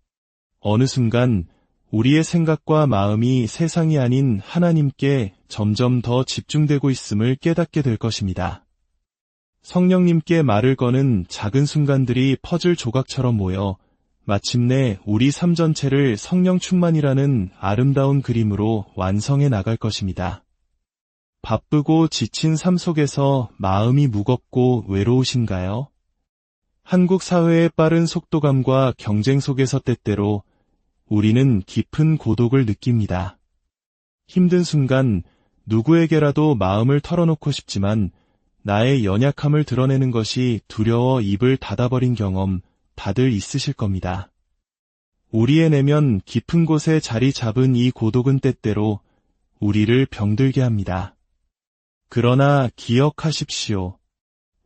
어느 순간 우리의 생각과 마음이 세상이 아닌 하나님께 점점 더 집중되고 있음을 깨닫게 될 것입니다. 성령님께 말을 거는 작은 순간들이 퍼즐 조각처럼 모여 마침내 우리 삶 전체를 성령 충만이라는 아름다운 그림으로 완성해 나갈 것입니다. 바쁘고 지친 삶 속에서 마음이 무겁고 외로우신가요? 한국 사회의 빠른 속도감과 경쟁 속에서 때때로 우리는 깊은 고독을 느낍니다. 힘든 순간 누구에게라도 마음을 털어놓고 싶지만 나의 연약함을 드러내는 것이 두려워 입을 닫아버린 경험 다들 있으실 겁니다. 우리의 내면 깊은 곳에 자리 잡은 이 고독은 때때로 우리를 병들게 합니다. 그러나 기억하십시오.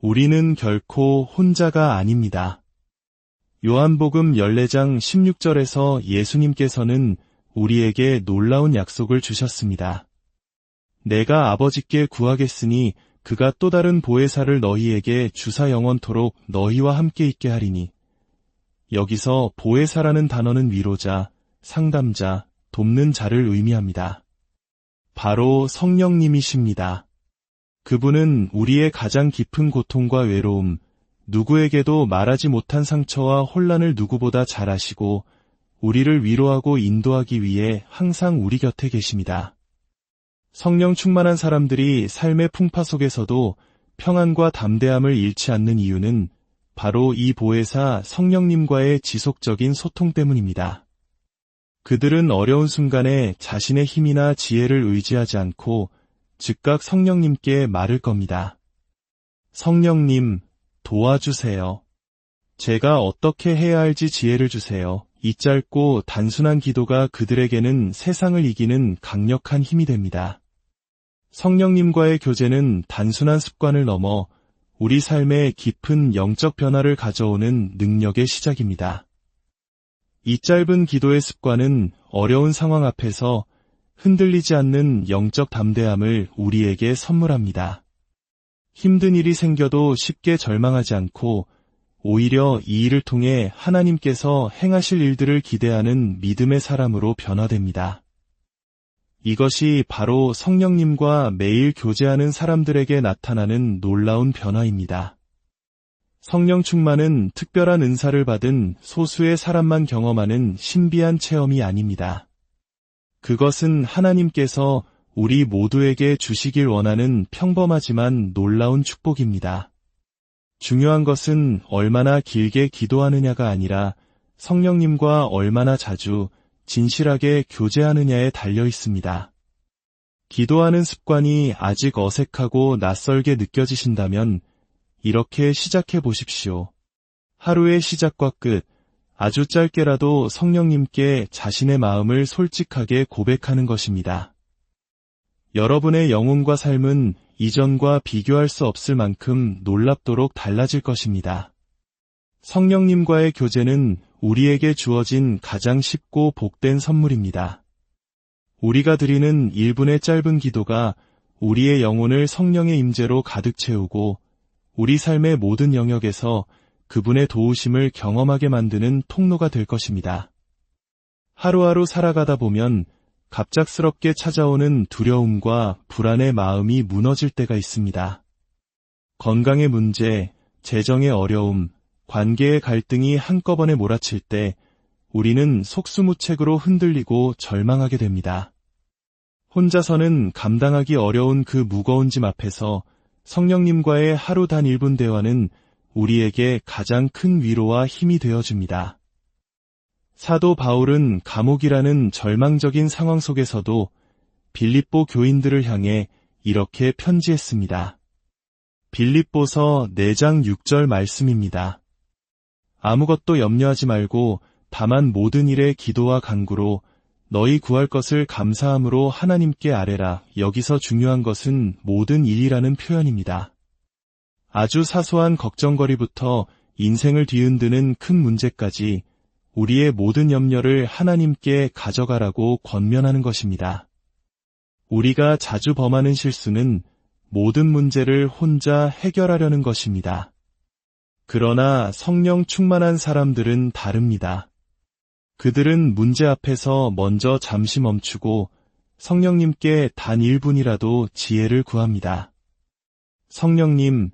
우리는 결코 혼자가 아닙니다. 요한복음 14장 16절에서 예수님께서는 우리에게 놀라운 약속을 주셨습니다. 내가 아버지께 구하겠으니 그가 또 다른 보혜사를 너희에게 주사 영원토록 너희와 함께 있게 하리니. 여기서 보혜사라는 단어는 위로자, 상담자, 돕는 자를 의미합니다. 바로 성령님이십니다. 그분은 우리의 가장 깊은 고통과 외로움, 누구에게도 말하지 못한 상처와 혼란을 누구보다 잘 아시고 우리를 위로하고 인도하기 위해 항상 우리 곁에 계십니다. 성령 충만한 사람들이 삶의 풍파 속에서도 평안과 담대함을 잃지 않는 이유는 바로 이 보혜사 성령님과의 지속적인 소통 때문입니다. 그들은 어려운 순간에 자신의 힘이나 지혜를 의지하지 않고 즉각 성령님께 말을 겁니다. 성령님, 도와주세요. 제가 어떻게 해야 할지 지혜를 주세요. 이 짧고 단순한 기도가 그들에게는 세상을 이기는 강력한 힘이 됩니다. 성령님과의 교제는 단순한 습관을 넘어 우리 삶에 깊은 영적 변화를 가져오는 능력의 시작입니다. 이 짧은 기도의 습관은 어려운 상황 앞에서 흔들리지 않는 영적 담대함을 우리에게 선물합니다. 힘든 일이 생겨도 쉽게 절망하지 않고 오히려 이 일을 통해 하나님께서 행하실 일들을 기대하는 믿음의 사람으로 변화됩니다. 이것이 바로 성령님과 매일 교제하는 사람들에게 나타나는 놀라운 변화입니다. 성령 충만은 특별한 은사를 받은 소수의 사람만 경험하는 신비한 체험이 아닙니다. 그것은 하나님께서 우리 모두에게 주시길 원하는 평범하지만 놀라운 축복입니다. 중요한 것은 얼마나 길게 기도하느냐가 아니라 성령님과 얼마나 자주 진실하게 교제하느냐에 달려 있습니다. 기도하는 습관이 아직 어색하고 낯설게 느껴지신다면 이렇게 시작해 보십시오. 하루의 시작과 끝, 아주 짧게라도 성령님께 자신의 마음을 솔직하게 고백하는 것입니다. 여러분의 영혼과 삶은 이전과 비교할 수 없을 만큼 놀랍도록 달라질 것입니다. 성령님과의 교제는 우리에게 주어진 가장 쉽고 복된 선물입니다. 우리가 드리는 1분의 짧은 기도가 우리의 영혼을 성령의 임재로 가득 채우고 우리 삶의 모든 영역에서 그분의 도우심을 경험하게 만드는 통로가 될 것입니다. 하루하루 살아가다 보면 갑작스럽게 찾아오는 두려움과 불안의 마음이 무너질 때가 있습니다. 건강의 문제, 재정의 어려움, 관계의 갈등이 한꺼번에 몰아칠 때 우리는 속수무책으로 흔들리고 절망하게 됩니다. 혼자서는 감당하기 어려운 그 무거운 짐 앞에서 성령님과의 하루 단 1분 대화는 우리에게 가장 큰 위로와 힘이 되어줍니다. 사도 바울은 감옥이라는 절망적인 상황 속에서도 빌립보 교인들을 향해 이렇게 편지했습니다. 빌립보서 4장 6절 말씀입니다. 아무것도 염려하지 말고 다만 모든 일에 기도와 간구로 너희 구할 것을 감사함으로 하나님께 아뢰라. 여기서 중요한 것은 모든 일이라는 표현입니다. 아주 사소한 걱정거리부터 인생을 뒤흔드는 큰 문제까지 우리의 모든 염려를 하나님께 가져가라고 권면하는 것입니다. 우리가 자주 범하는 실수는 모든 문제를 혼자 해결하려는 것입니다. 그러나 성령 충만한 사람들은 다릅니다. 그들은 문제 앞에서 먼저 잠시 멈추고 성령님께 단 1분이라도 지혜를 구합니다. 성령님,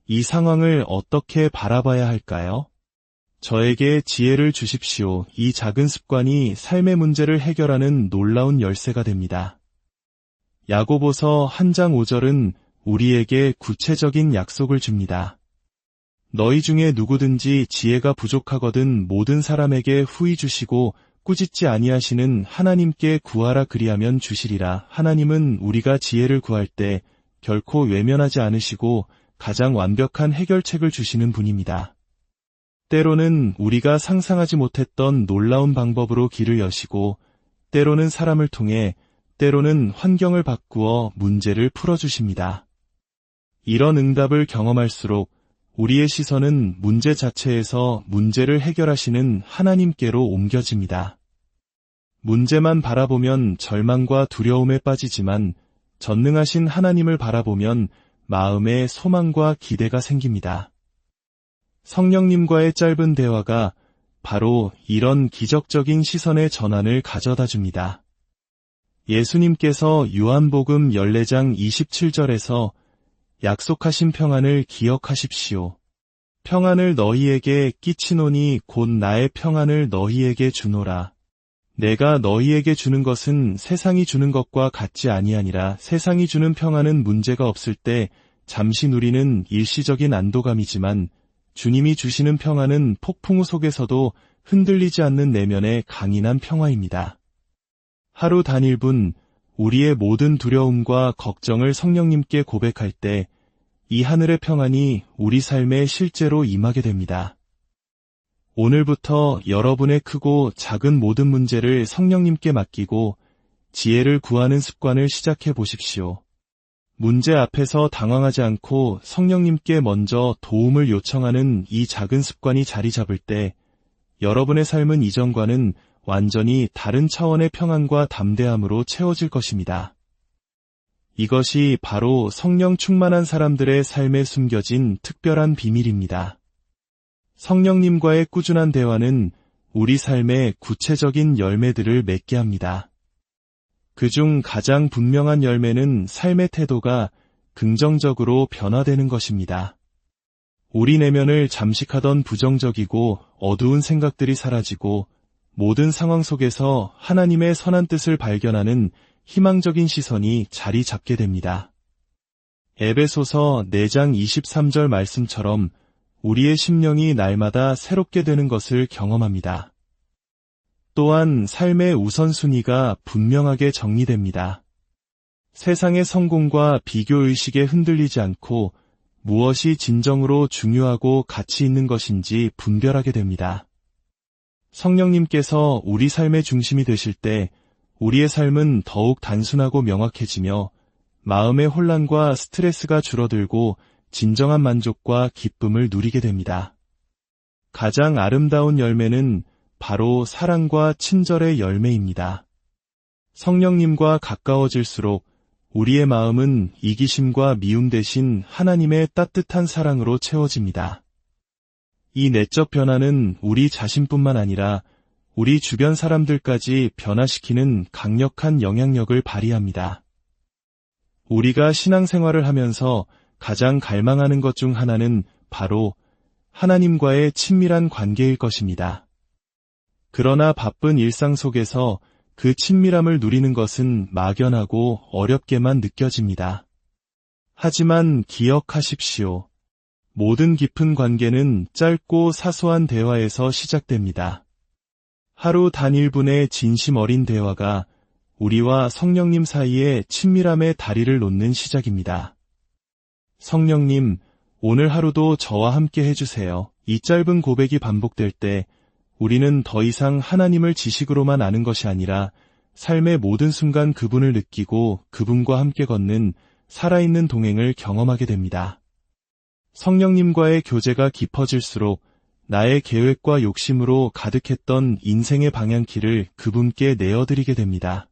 이 상황을 어떻게 바라봐야 할까요? 저에게 지혜를 주십시오. 이 작은 습관이 삶의 문제를 해결하는 놀라운 열쇠가 됩니다. 야고보서 1장 5절은 우리에게 구체적인 약속을 줍니다. 너희 중에 누구든지 지혜가 부족하거든 모든 사람에게 후히 주시고 꾸짖지 아니하시는 하나님께 구하라 그리하면 주시리라. 하나님은 우리가 지혜를 구할 때 결코 외면하지 않으시고 가장 완벽한 해결책을 주시는 분입니다. 때로는 우리가 상상하지 못했던 놀라운 방법으로 길을 여시고 때로는 사람을 통해 때로는 환경을 바꾸어 문제를 풀어주십니다. 이런 응답을 경험할수록 우리의 시선은 문제 자체에서 문제를 해결하시는 하나님께로 옮겨집니다. 문제만 바라보면 절망과 두려움에 빠지지만 전능하신 하나님을 바라보면 마음에 소망과 기대가 생깁니다. 성령님과의 짧은 대화가 바로 이런 기적적인 시선의 전환을 가져다 줍니다. 예수님께서 요한복음 14장 27절에서 약속하신 평안을 기억하십시오. 평안을 너희에게 끼치노니 곧 나의 평안을 너희에게 주노라. 내가 너희에게 주는 것은 세상이 주는 것과 같지 아니하니라. 세상이 주는 평안은 문제가 없을 때 잠시 누리는 일시적인 안도감이지만 주님이 주시는 평안은 폭풍우 속에서도 흔들리지 않는 내면의 강인한 평화입니다. 하루 단 1분 우리의 모든 두려움과 걱정을 성령님께 고백할 때 이 하늘의 평안이 우리 삶에 실제로 임하게 됩니다. 오늘부터 여러분의 크고 작은 모든 문제를 성령님께 맡기고 지혜를 구하는 습관을 시작해 보십시오. 문제 앞에서 당황하지 않고 성령님께 먼저 도움을 요청하는 이 작은 습관이 자리 잡을 때 여러분의 삶은 이전과는 완전히 다른 차원의 평안과 담대함으로 채워질 것입니다. 이것이 바로 성령 충만한 사람들의 삶에 숨겨진 특별한 비밀입니다. 성령님과의 꾸준한 대화는 우리 삶의 구체적인 열매들을 맺게 합니다. 그중 가장 분명한 열매는 삶의 태도가 긍정적으로 변화되는 것입니다. 우리 내면을 잠식하던 부정적이고 어두운 생각들이 사라지고 모든 상황 속에서 하나님의 선한 뜻을 발견하는 희망적인 시선이 자리 잡게 됩니다. 에베소서 4장 23절 말씀처럼 우리의 심령이 날마다 새롭게 되는 것을 경험합니다. 또한 삶의 우선순위가 분명하게 정리됩니다. 세상의 성공과 비교의식에 흔들리지 않고 무엇이 진정으로 중요하고 가치 있는 것인지 분별하게 됩니다. 성령님께서 우리 삶의 중심이 되실 때 우리의 삶은 더욱 단순하고 명확해지며 마음의 혼란과 스트레스가 줄어들고 진정한 만족과 기쁨을 누리게 됩니다. 가장 아름다운 열매는 바로 사랑과 친절의 열매입니다. 성령님과 가까워질수록 우리의 마음은 이기심과 미움 대신 하나님의 따뜻한 사랑으로 채워집니다. 이 내적 변화는 우리 자신뿐만 아니라 우리 주변 사람들까지 변화시키는 강력한 영향력을 발휘합니다. 우리가 신앙생활을 하면서 가장 갈망하는 것 중 하나는 바로 하나님과의 친밀한 관계일 것입니다. 그러나 바쁜 일상 속에서 그 친밀함을 누리는 것은 막연하고 어렵게만 느껴집니다. 하지만 기억하십시오. 모든 깊은 관계는 짧고 사소한 대화에서 시작됩니다. 하루 단 1분의 진심 어린 대화가 우리와 성령님 사이에 친밀함의 다리를 놓는 시작입니다. 성령님, 오늘 하루도 저와 함께 해주세요. 이 짧은 고백이 반복될 때 우리는 더 이상 하나님을 지식으로만 아는 것이 아니라 삶의 모든 순간 그분을 느끼고 그분과 함께 걷는 살아있는 동행을 경험하게 됩니다. 성령님과의 교제가 깊어질수록 나의 계획과 욕심으로 가득했던 인생의 방향키를 그분께 내어드리게 됩니다.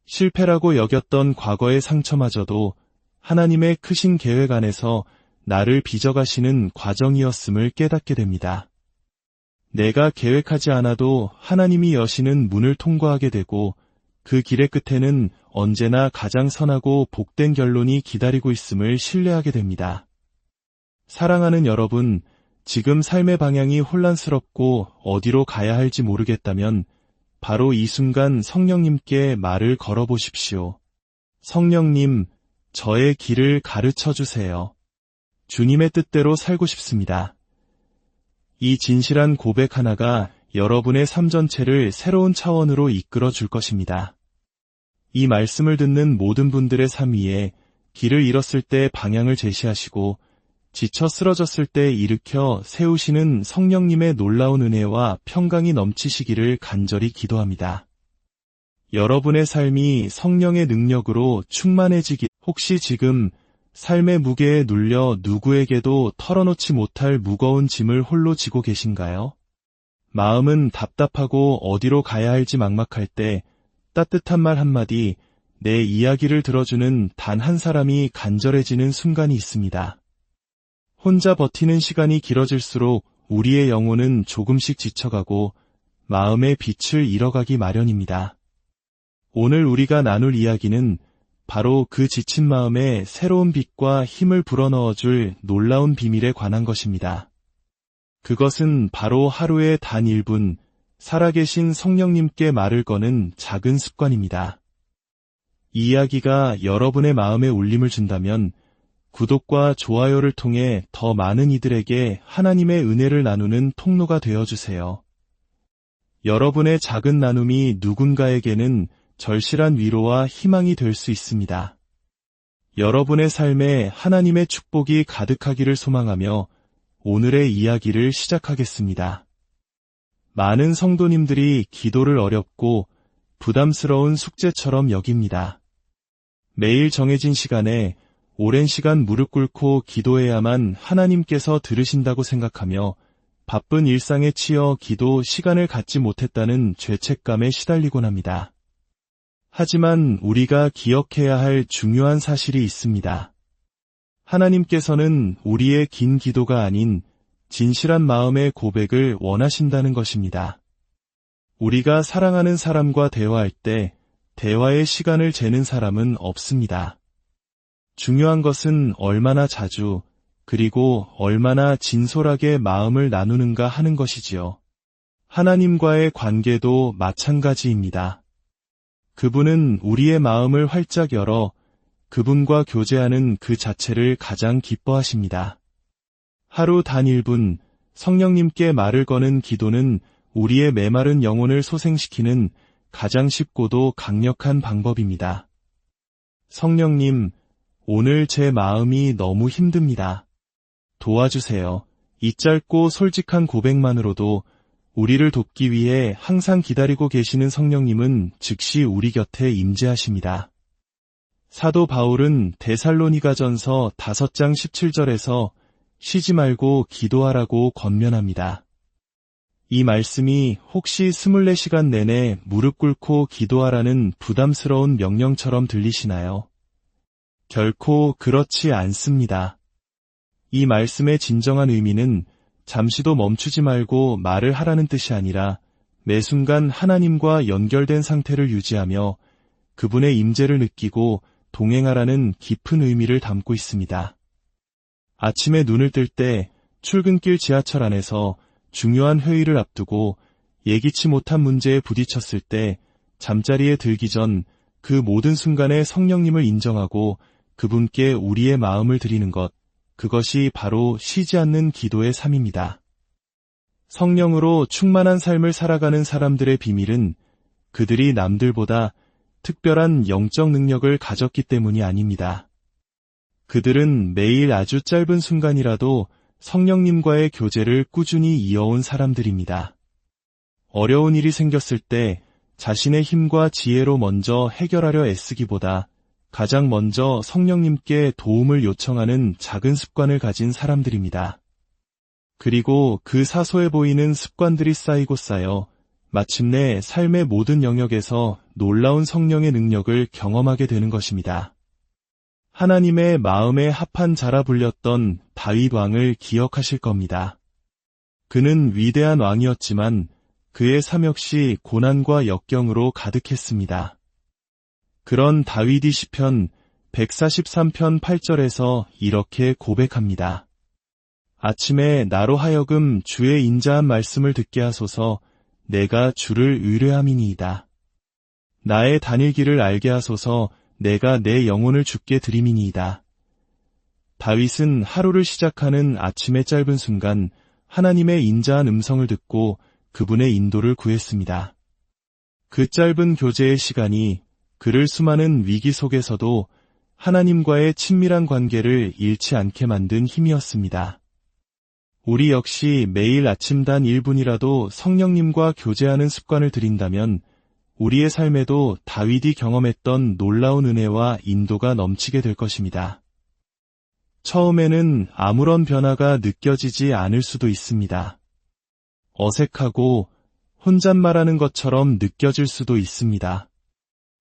실패라고 여겼던 과거의 상처마저도 하나님의 크신 계획 안에서 나를 빚어가시는 과정이었음을 깨닫게 됩니다. 내가 계획하지 않아도 하나님이 여시는 문을 통과하게 되고 그 길의 끝에는 언제나 가장 선하고 복된 결론이 기다리고 있음을 신뢰하게 됩니다. 사랑하는 여러분, 지금 삶의 방향이 혼란스럽고 어디로 가야 할지 모르겠다면 바로 이 순간 성령님께 말을 걸어보십시오. 성령님, 저의 길을 가르쳐 주세요. 주님의 뜻대로 살고 싶습니다. 이 진실한 고백 하나가 여러분의 삶 전체를 새로운 차원으로 이끌어 줄 것입니다. 이 말씀을 듣는 모든 분들의 삶 위에 길을 잃었을 때 방향을 제시하시고 지쳐 쓰러졌을 때 일으켜 세우시는 성령님의 놀라운 은혜와 평강이 넘치시기를 간절히 기도합니다. 여러분의 삶이 성령의 능력으로 충만해지기, 혹시 지금 삶의 무게에 눌려 누구에게도 털어놓지 못할 무거운 짐을 홀로 지고 계신가요? 마음은 답답하고 어디로 가야 할지 막막할 때 따뜻한 말 한마디, 내 이야기를 들어주는 단 한 사람이 간절해지는 순간이 있습니다. 혼자 버티는 시간이 길어질수록 우리의 영혼은 조금씩 지쳐가고 마음의 빛을 잃어가기 마련입니다. 오늘 우리가 나눌 이야기는 바로 그 지친 마음에 새로운 빛과 힘을 불어넣어줄 놀라운 비밀에 관한 것입니다. 그것은 바로 하루에 단 1분 살아계신 성령님께 말을 거는 작은 습관입니다. 이 이야기가 여러분의 마음에 울림을 준다면 구독과 좋아요를 통해 더 많은 이들에게 하나님의 은혜를 나누는 통로가 되어주세요. 여러분의 작은 나눔이 누군가에게는 절실한 위로와 희망이 될 수 있습니다. 여러분의 삶에 하나님의 축복이 가득하기를 소망하며 오늘의 이야기를 시작하겠습니다. 많은 성도님들이 기도를 어렵고 부담스러운 숙제처럼 여깁니다. 매일 정해진 시간에 오랜 시간 무릎 꿇고 기도해야만 하나님께서 들으신다고 생각하며 바쁜 일상에 치여 기도 시간을 갖지 못했다는 죄책감에 시달리곤 합니다. 하지만 우리가 기억해야 할 중요한 사실이 있습니다. 하나님께서는 우리의 긴 기도가 아닌 진실한 마음의 고백을 원하신다는 것입니다. 우리가 사랑하는 사람과 대화할 때 대화의 시간을 재는 사람은 없습니다. 중요한 것은 얼마나 자주 그리고 얼마나 진솔하게 마음을 나누는가 하는 것이지요. 하나님과의 관계도 마찬가지입니다. 그분은 우리의 마음을 활짝 열어 그분과 교제하는 그 자체를 가장 기뻐하십니다. 하루 단 1분 성령님께 말을 거는 기도는 우리의 메마른 영혼을 소생시키는 가장 쉽고도 강력한 방법입니다. 성령님, 오늘 제 마음이 너무 힘듭니다. 도와주세요. 이 짧고 솔직한 고백만으로도 우리를 돕기 위해 항상 기다리고 계시는 성령님은 즉시 우리 곁에 임재하십니다. 사도 바울은 데살로니가전서 5장 17절에서 쉬지 말고 기도하라고 권면합니다. 이 말씀이 혹시 24시간 내내 무릎 꿇고 기도하라는 부담스러운 명령처럼 들리시나요? 결코 그렇지 않습니다. 이 말씀의 진정한 의미는 잠시도 멈추지 말고 말을 하라는 뜻이 아니라 매 순간 하나님과 연결된 상태를 유지하며 그분의 임재를 느끼고 동행하라는 깊은 의미를 담고 있습니다. 아침에 눈을 뜰 때 출근길 지하철 안에서 중요한 회의를 앞두고 예기치 못한 문제에 부딪혔을 때 잠자리에 들기 전 그 모든 순간에 성령님을 인정하고 그분께 우리의 마음을 드리는 것, 그것이 바로 쉬지 않는 기도의 삶입니다. 성령으로 충만한 삶을 살아가는 사람들의 비밀은 그들이 남들보다 특별한 영적 능력을 가졌기 때문이 아닙니다. 그들은 매일 아주 짧은 순간이라도 성령님과의 교제를 꾸준히 이어온 사람들입니다. 어려운 일이 생겼을 때 자신의 힘과 지혜로 먼저 해결하려 애쓰기보다 가장 먼저 성령님께 도움을 요청하는 작은 습관을 가진 사람들입니다. 그리고 그 사소해 보이는 습관들이 쌓이고 쌓여 마침내 삶의 모든 영역에서 놀라운 성령의 능력을 경험하게 되는 것입니다. 하나님의 마음에 합한 자라 불렸던 다윗 왕을 기억하실 겁니다. 그는 위대한 왕이었지만 그의 삶 역시 고난과 역경으로 가득했습니다. 그런 다윗이 시편 143편 8절에서 이렇게 고백합니다. 아침에 나로 하여금 주의 인자한 말씀을 듣게 하소서. 내가 주를 의뢰함이니이다. 나의 다닐 길을 알게 하소서. 내가 내 영혼을 주께 드림이니이다. 다윗은 하루를 시작하는 아침의 짧은 순간 하나님의 인자한 음성을 듣고 그분의 인도를 구했습니다. 그 짧은 교제의 시간이 그를 수많은 위기 속에서도 하나님과의 친밀한 관계를 잃지 않게 만든 힘이었습니다. 우리 역시 매일 아침 단 1분이라도 성령님과 교제하는 습관을 들인다면 우리의 삶에도 다윗이 경험했던 놀라운 은혜와 인도가 넘치게 될 것입니다. 처음에는 아무런 변화가 느껴지지 않을 수도 있습니다. 어색하고 혼잣말하는 것처럼 느껴질 수도 있습니다.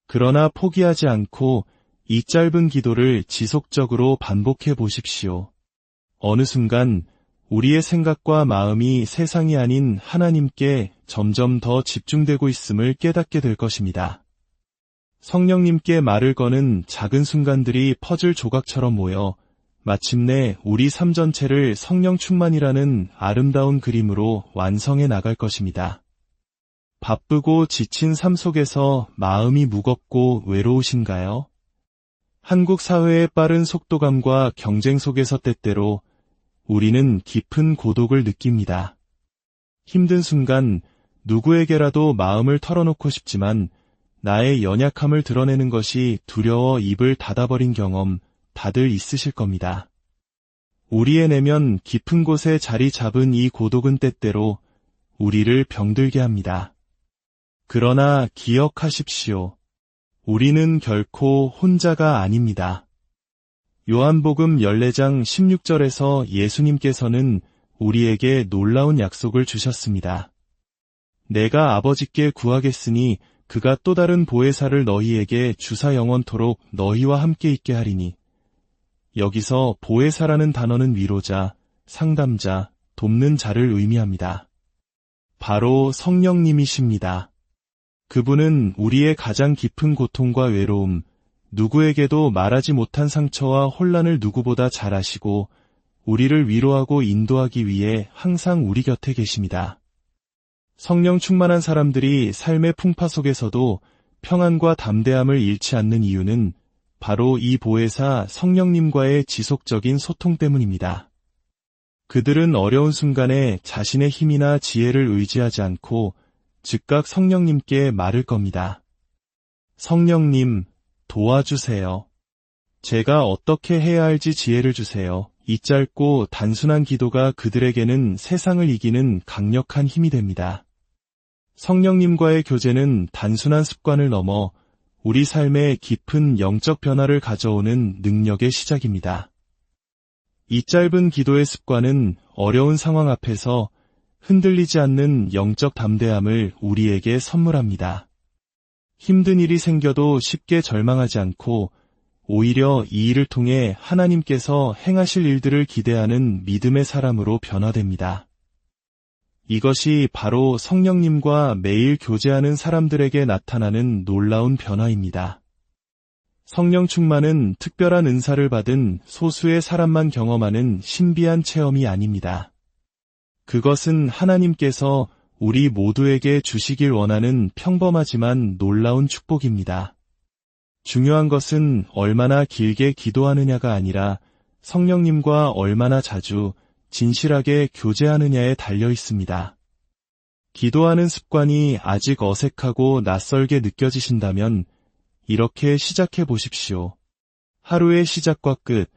그러나 포기하지 않고 이 짧은 기도를 지속적으로 반복해 보십시오. 어느 순간 우리의 생각과 마음이 세상이 아닌 하나님께 점점 더 집중되고 있음을 깨닫게 될 것입니다. 성령님께 말을 거는 작은 순간들이 퍼즐 조각처럼 모여 마침내 우리 삶 전체를 성령 충만이라는 아름다운 그림으로 완성해 나갈 것입니다. 바쁘고 지친 삶 속에서 마음이 무겁고 외로우신가요? 한국 사회의 빠른 속도감과 경쟁 속에서 때때로 우리는 깊은 고독을 느낍니다. 힘든 순간 누구에게라도 마음을 털어놓고 싶지만 나의 연약함을 드러내는 것이 두려워 입을 닫아버린 경험 다들 있으실 겁니다. 우리의 내면 깊은 곳에 자리 잡은 이 고독은 때때로 우리를 병들게 합니다. 그러나 기억하십시오. 우리는 결코 혼자가 아닙니다. 요한복음 14장 16절에서 예수님께서는 우리에게 놀라운 약속을 주셨습니다. 내가 아버지께 구하겠으니 그가 또 다른 보혜사를 너희에게 주사 영원토록 너희와 함께 있게 하리니. 여기서 보혜사라는 단어는 위로자, 상담자, 돕는 자를 의미합니다. 바로 성령님이십니다. 그분은 우리의 가장 깊은 고통과 외로움, 누구에게도 말하지 못한 상처와 혼란을 누구보다 잘 아시고 우리를 위로하고 인도하기 위해 항상 우리 곁에 계십니다. 성령 충만한 사람들이 삶의 풍파 속에서도 평안과 담대함을 잃지 않는 이유는 바로 이 보혜사 성령님과의 지속적인 소통 때문입니다. 그들은 어려운 순간에 자신의 힘이나 지혜를 의지하지 않고 즉각 성령님께 말을 겁니다. 성령님, 도와주세요. 제가 어떻게 해야 할지 지혜를 주세요. 이 짧고 단순한 기도가 그들에게는 세상을 이기는 강력한 힘이 됩니다. 성령님과의 교제는 단순한 습관을 넘어 우리 삶에 깊은 영적 변화를 가져오는 능력의 시작입니다. 이 짧은 기도의 습관은 어려운 상황 앞에서 흔들리지 않는 영적 담대함을 우리에게 선물합니다. 힘든 일이 생겨도 쉽게 절망하지 않고 오히려 이 일을 통해 하나님께서 행하실 일들을 기대하는 믿음의 사람으로 변화됩니다. 이것이 바로 성령님과 매일 교제하는 사람들에게 나타나는 놀라운 변화입니다. 성령 충만은 특별한 은사를 받은 소수의 사람만 경험하는 신비한 체험이 아닙니다. 그것은 하나님께서 우리 모두에게 주시길 원하는 평범하지만 놀라운 축복입니다. 중요한 것은 얼마나 길게 기도하느냐가 아니라 성령님과 얼마나 자주 진실하게 교제하느냐에 달려 있습니다. 기도하는 습관이 아직 어색하고 낯설게 느껴지신다면 이렇게 시작해 보십시오. 하루의 시작과 끝,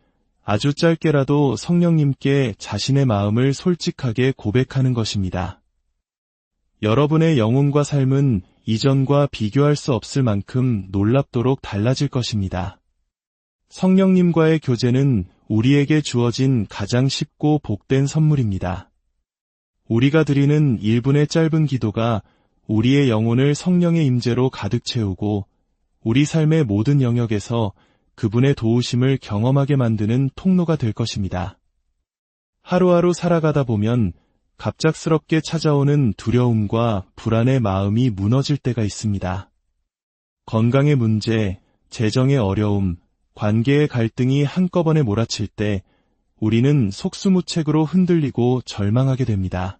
아주 짧게라도 성령님께 자신의 마음을 솔직하게 고백하는 것입니다. 여러분의 영혼과 삶은 이전과 비교할 수 없을 만큼 놀랍도록 달라질 것입니다. 성령님과의 교제는 우리에게 주어진 가장 쉽고 복된 선물입니다. 우리가 드리는 1분의 짧은 기도가 우리의 영혼을 성령의 임재로 가득 채우고 우리 삶의 모든 영역에서 그분의 도우심을 경험하게 만드는 통로가 될 것입니다. 하루하루 살아가다 보면 갑작스럽게 찾아오는 두려움과 불안의 마음이 무너질 때가 있습니다. 건강의 문제, 재정의 어려움, 관계의 갈등이 한꺼번에 몰아칠 때 우리는 속수무책으로 흔들리고 절망하게 됩니다.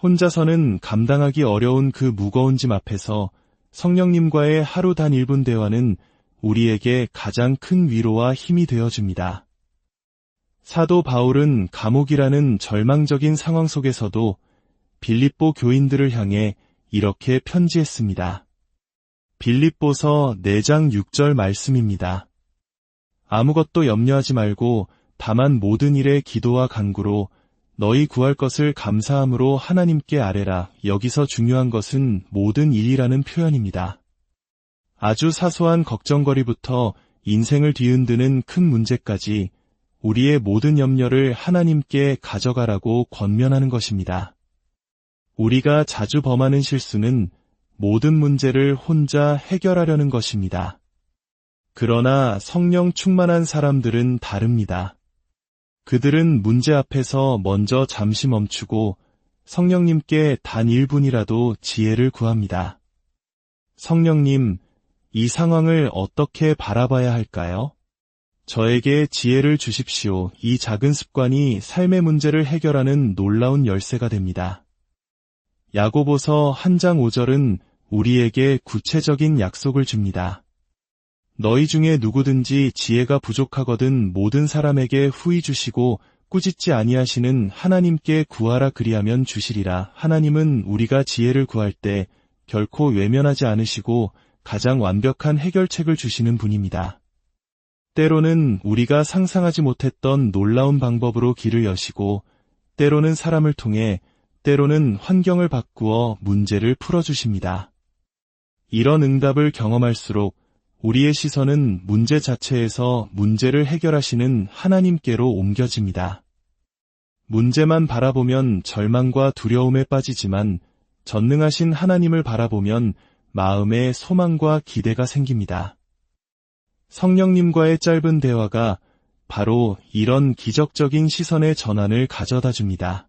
혼자서는 감당하기 어려운 그 무거운 짐 앞에서 성령님과의 하루 단 1분 대화는 우리에게 가장 큰 위로와 힘이 되어줍니다. 사도 바울은 감옥이라는 절망적인 상황 속에서도 빌립보 교인들을 향해 이렇게 편지했습니다. 빌립보서 4장 6절 말씀입니다. 아무것도 염려하지 말고 다만 모든 일에 기도와 간구로 너희 구할 것을 감사함으로 하나님께 아뢰라. 여기서 중요한 것은 모든 일이라는 표현입니다. 아주 사소한 걱정거리부터 인생을 뒤흔드는 큰 문제까지 우리의 모든 염려를 하나님께 가져가라고 권면하는 것입니다. 우리가 자주 범하는 실수는 모든 문제를 혼자 해결하려는 것입니다. 그러나 성령 충만한 사람들은 다릅니다. 그들은 문제 앞에서 먼저 잠시 멈추고 성령님께 단 1분이라도 지혜를 구합니다. 성령님, 이 상황을 어떻게 바라봐야 할까요? 저에게 지혜를 주십시오. 이 작은 습관이 삶의 문제를 해결하는 놀라운 열쇠가 됩니다. 야고보서 1장 5절은 우리에게 구체적인 약속을 줍니다. 너희 중에 누구든지 지혜가 부족하거든 모든 사람에게 후히 주시고 꾸짖지 아니하시는 하나님께 구하라 그리하면 주시리라. 하나님은 우리가 지혜를 구할 때 결코 외면하지 않으시고 가장 완벽한 해결책을 주시는 분입니다. 때로는 우리가 상상하지 못했던 놀라운 방법으로 길을 여시고 때로는 사람을 통해 때로는 환경을 바꾸어 문제를 풀어주십니다. 이런 응답을 경험할수록 우리의 시선은 문제 자체에서 문제를 해결하시는 하나님께로 옮겨집니다. 문제만 바라보면 절망과 두려움에 빠지지만 전능하신 하나님을 바라보면 마음에 소망과 기대가 생깁니다. 성령님과의 짧은 대화가 바로 이런 기적적인 시선의 전환을 가져다 줍니다.